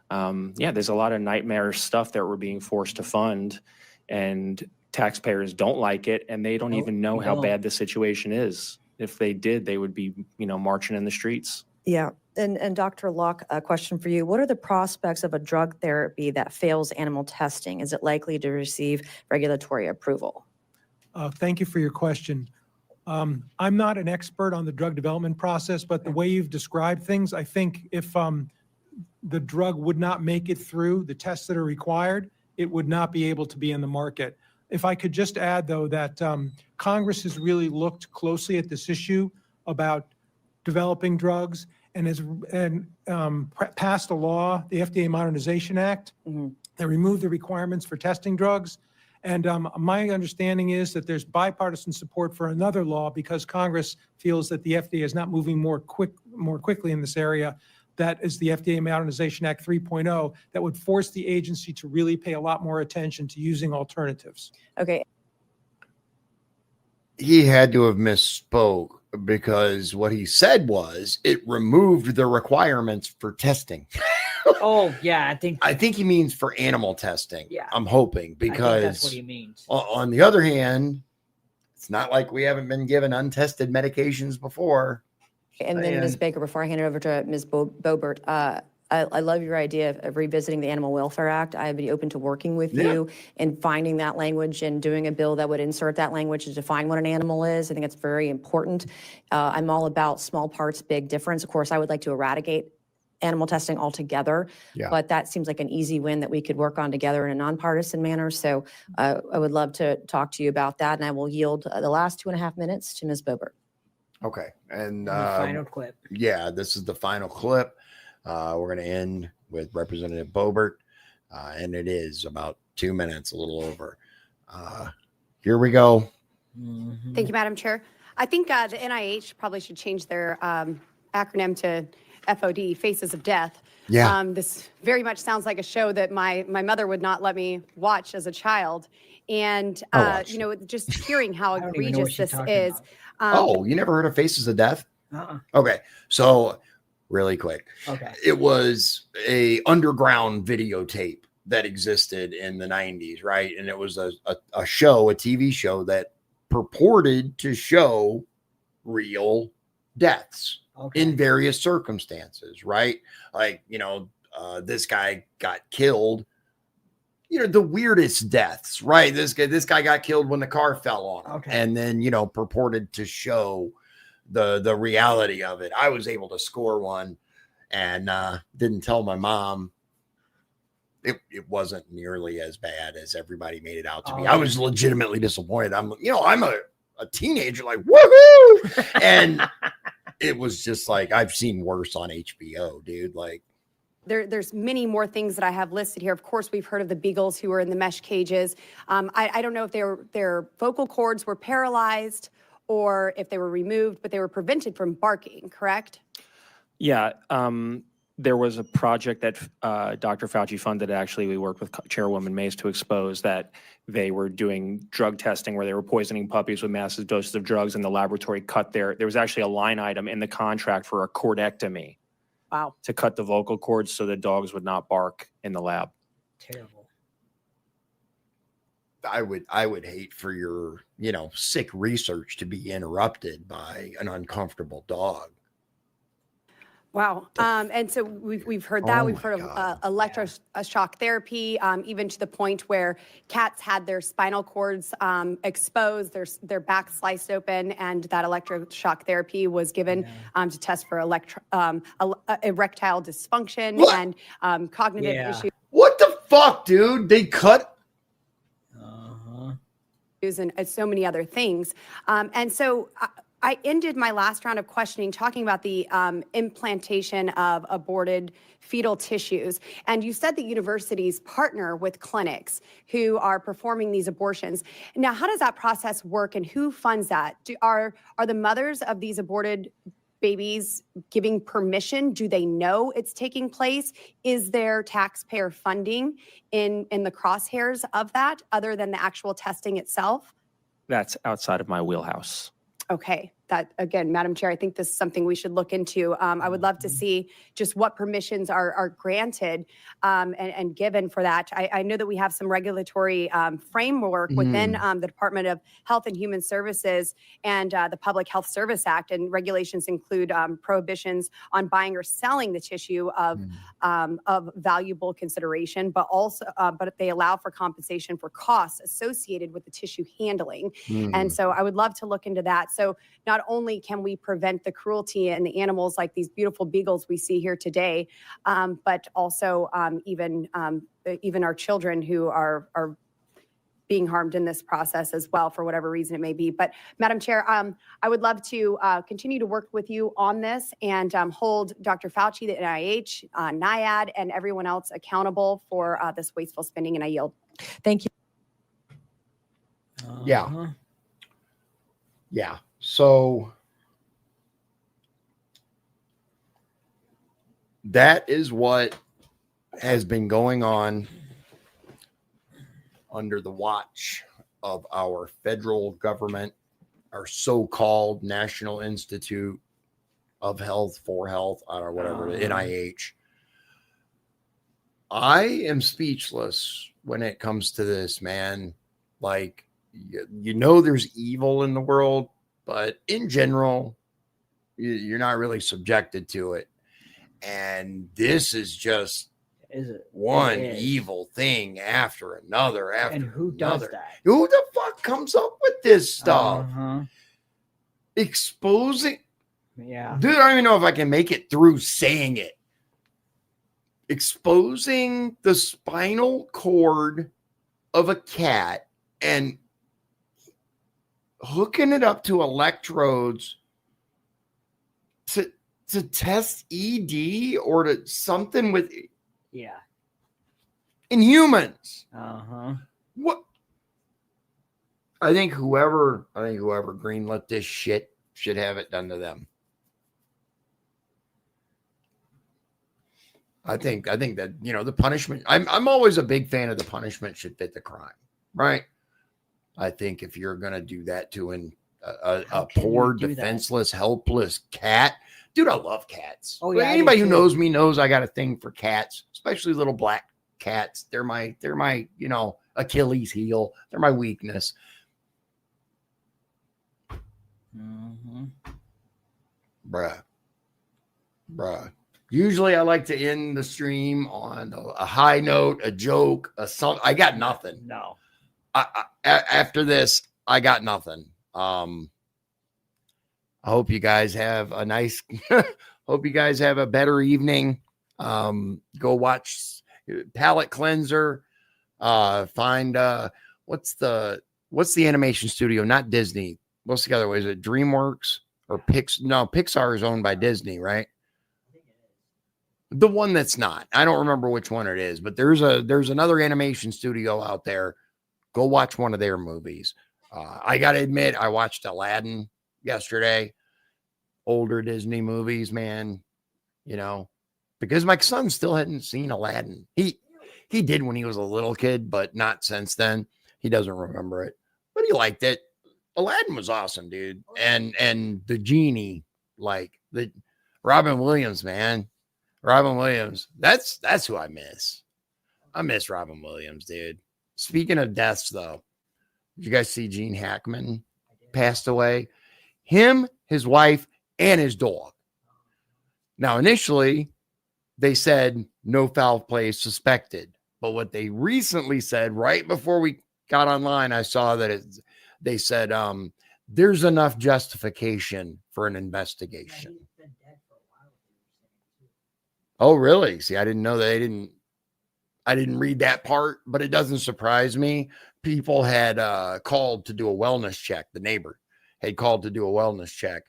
Yeah, there's a lot of nightmare stuff that we're being forced to fund, and taxpayers don't like it, and they don't Nope, even know they how don't. bad the situation is. If they did, they would be, marching in the streets. Yeah. And Dr. Locke, a question for you. What are the prospects of a drug therapy that fails animal testing? Is it likely to receive regulatory approval? Thank you for your question. I'm not an expert on the drug development process, but the way you've described things, I think if the drug would not make it through the tests that are required, it would not be able to be in the market. If I could just add, though, that Congress has really looked closely at this issue about developing drugs and has passed a law, the FDA Modernization Act, that removed the requirements for testing drugs. And my understanding is that there's bipartisan support for another law because Congress feels that the FDA is not moving more quickly in this area. That is the FDA Modernization Act 3.0 that would force the agency to really pay a lot more attention to using alternatives. Okay. He had to have misspoke because what he said was it removed the requirements for testing. Oh, yeah, I think he means for animal testing. Yeah. I'm hoping, I think because that's what he means. on the other hand, it's not like we haven't been given untested medications before. And then Ms. Baker, before I hand it over to Ms. Boebert, I love your idea of revisiting the Animal Welfare Act. I'd be open to working with you and finding that language and doing a bill that would insert that language to define what an animal is. I think it's very important. I'm all about small parts, big difference. Of course, I would like to eradicate animal testing altogether, but that seems like an easy win that we could work on together in a nonpartisan manner. So I would love to talk to you about that, and I will yield the last 2.5 minutes to Ms. Boebert. Okay. And The final clip. yeah, this is the final clip. We're going to end with Representative Boebert, and it is about 2 minutes, a little over. Here we go. Thank you, Madam Chair. I think the NIH probably should change their acronym to FOD, Faces of Death. Yeah. This very much sounds like a show that my mother would not let me watch as a child. And, just hearing how I don't even know what egregious she's this talking is. about. You never heard of Faces of Death? Uh-uh. Okay. So really quick. Okay. It was a underground videotape that existed in the 90s, right? And it was a show, a TV show that purported to show real deaths in various circumstances, right? Like, this guy got killed, the weirdest deaths, right? This guy got killed when the car fell on him, and then, purported to show the reality of it. I was able to score one and didn't tell my mom. It wasn't nearly as bad as everybody made it out to be. I was legitimately disappointed. I'm a teenager, like, woohoo! And it was just like, I've seen worse on HBO, dude. Like, There's many more things that I have listed here. Of course, we've heard of the beagles who were in the mesh cages. I don't know if their vocal cords were paralyzed or if they were removed, but they were prevented from barking, correct? Yeah, there was a project that Dr. Fauci funded. Actually, we worked with Chairwoman Mace to expose that they were doing drug testing where they were poisoning puppies with massive doses of drugs, and the laboratory cut there was actually a line item in the contract for a cordectomy. Wow. To cut the vocal cords so the dogs would not bark in the lab. Terrible. I would hate for your, sick research to be interrupted by an uncomfortable dog. Wow. And so we've heard that. Oh We've my heard God. of electroshock therapy, even to the point where cats had their spinal cords exposed, their back sliced open, and that electroshock therapy was given to test for erectile dysfunction What? and cognitive Yeah. issues What the fuck, dude? They cut. and so many other things. And so I ended my last round of questioning talking about the implantation of aborted fetal tissues. And you said that universities partner with clinics who are performing these abortions. Now, how does that process work and who funds that? Are the mothers of these aborted babies giving permission? Do they know it's taking place? Is there taxpayer funding in the crosshairs of that other than the actual testing itself? That's outside of my wheelhouse. Okay, that again, Madam Chair, I think this is something we should look into. I would love to see just what permissions are granted and given for that. I know that we have some regulatory framework within the Department of Health and Human Services and the Public Health Service Act, and regulations include prohibitions on buying or selling the tissue of valuable consideration, but also but they allow for compensation for costs associated with the tissue handling. And so I would love to look into that. So not only can we prevent the cruelty in the animals like these beautiful beagles we see here today, but also even our children who are being harmed in this process as well, for whatever reason it may be. But Madam Chair, I would love to continue to work with you on this and hold Dr. Fauci, the NIH, NIAID, and everyone else accountable for this wasteful spending, and I yield. Thank you. Yeah. Yeah. So that is what has been going on under the watch of our federal government, our so-called National Institute of Health for Health, I don't know, whatever, the NIH. I am speechless when it comes to this, man. Like, there's evil in the world, but in general, you're not really subjected to it. And this is just one evil thing after another. And who does that? Who the fuck comes up with this stuff? Exposing. Yeah. Dude, I don't even know if I can make it through saying it. Exposing the spinal cord of a cat and hooking it up to electrodes to test ED or to something with in humans. What? I think whoever greenlit this shit should have it done to them. I think that, the punishment, I'm always a big fan of the punishment should fit the crime, right? I think if you're going to do that to a poor, defenseless, helpless cat, dude, I love cats. Oh, yeah, anybody who knows me knows I got a thing for cats, especially little black cats. They're my Achilles heel. They're my weakness. Bruh. Usually I like to end the stream on a high note, a joke, a song. I got nothing. No. After this, I got nothing. I hope you guys have a nice, hope you guys have a better evening. Go watch Palette Cleanser. Find, what's the animation studio? Not Disney. What's the other way? Is it DreamWorks or Pixar? No, Pixar is owned by Disney, right? The one that's not. I don't remember which one it is, but there's another animation studio out there. Go watch one of their movies. I got to admit, I watched Aladdin yesterday. Older Disney movies, man, you know, because my son still hadn't seen Aladdin. He did when he was a little kid, but not since then. He doesn't remember it, but he liked it. Aladdin was awesome, dude. And the genie, like the Robin Williams, man. Robin Williams. That's who I miss. I miss Robin Williams, dude. Speaking of deaths, though, did you guys see Gene Hackman passed away? Him, his wife, and his dog. Now, initially, they said no foul play suspected. But what they recently said, right before we got online, I saw that they said there's enough justification for an investigation. Oh, really? See, I didn't know that. I didn't read that part, but it doesn't surprise me. People had called to do a wellness check. The neighbor had called to do a wellness check.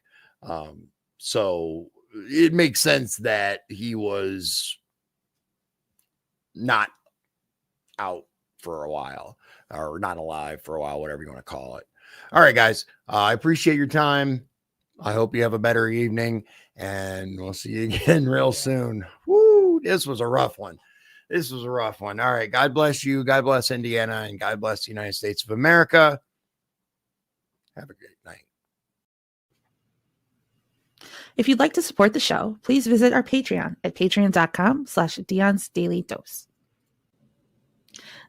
So it makes sense that he was not out for a while, or not alive for a while, whatever you want to call it. All right, guys. I appreciate your time. I hope you have a better evening, and we'll see you again real soon. Woo, this was a rough one. This was a rough one. All right. God bless you. God bless Indiana, and God bless the United States of America. Have a great night. If you'd like to support the show, please visit our Patreon at patreon.com/Dion's Daily Dose.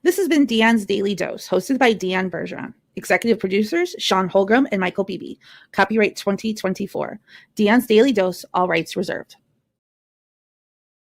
This has been Dion's Daily Dose, hosted by Dion Bergeron. Executive producers, Shawn Holgram and Michael Beebe. Copyright 2024. Dion's Daily Dose, all rights reserved.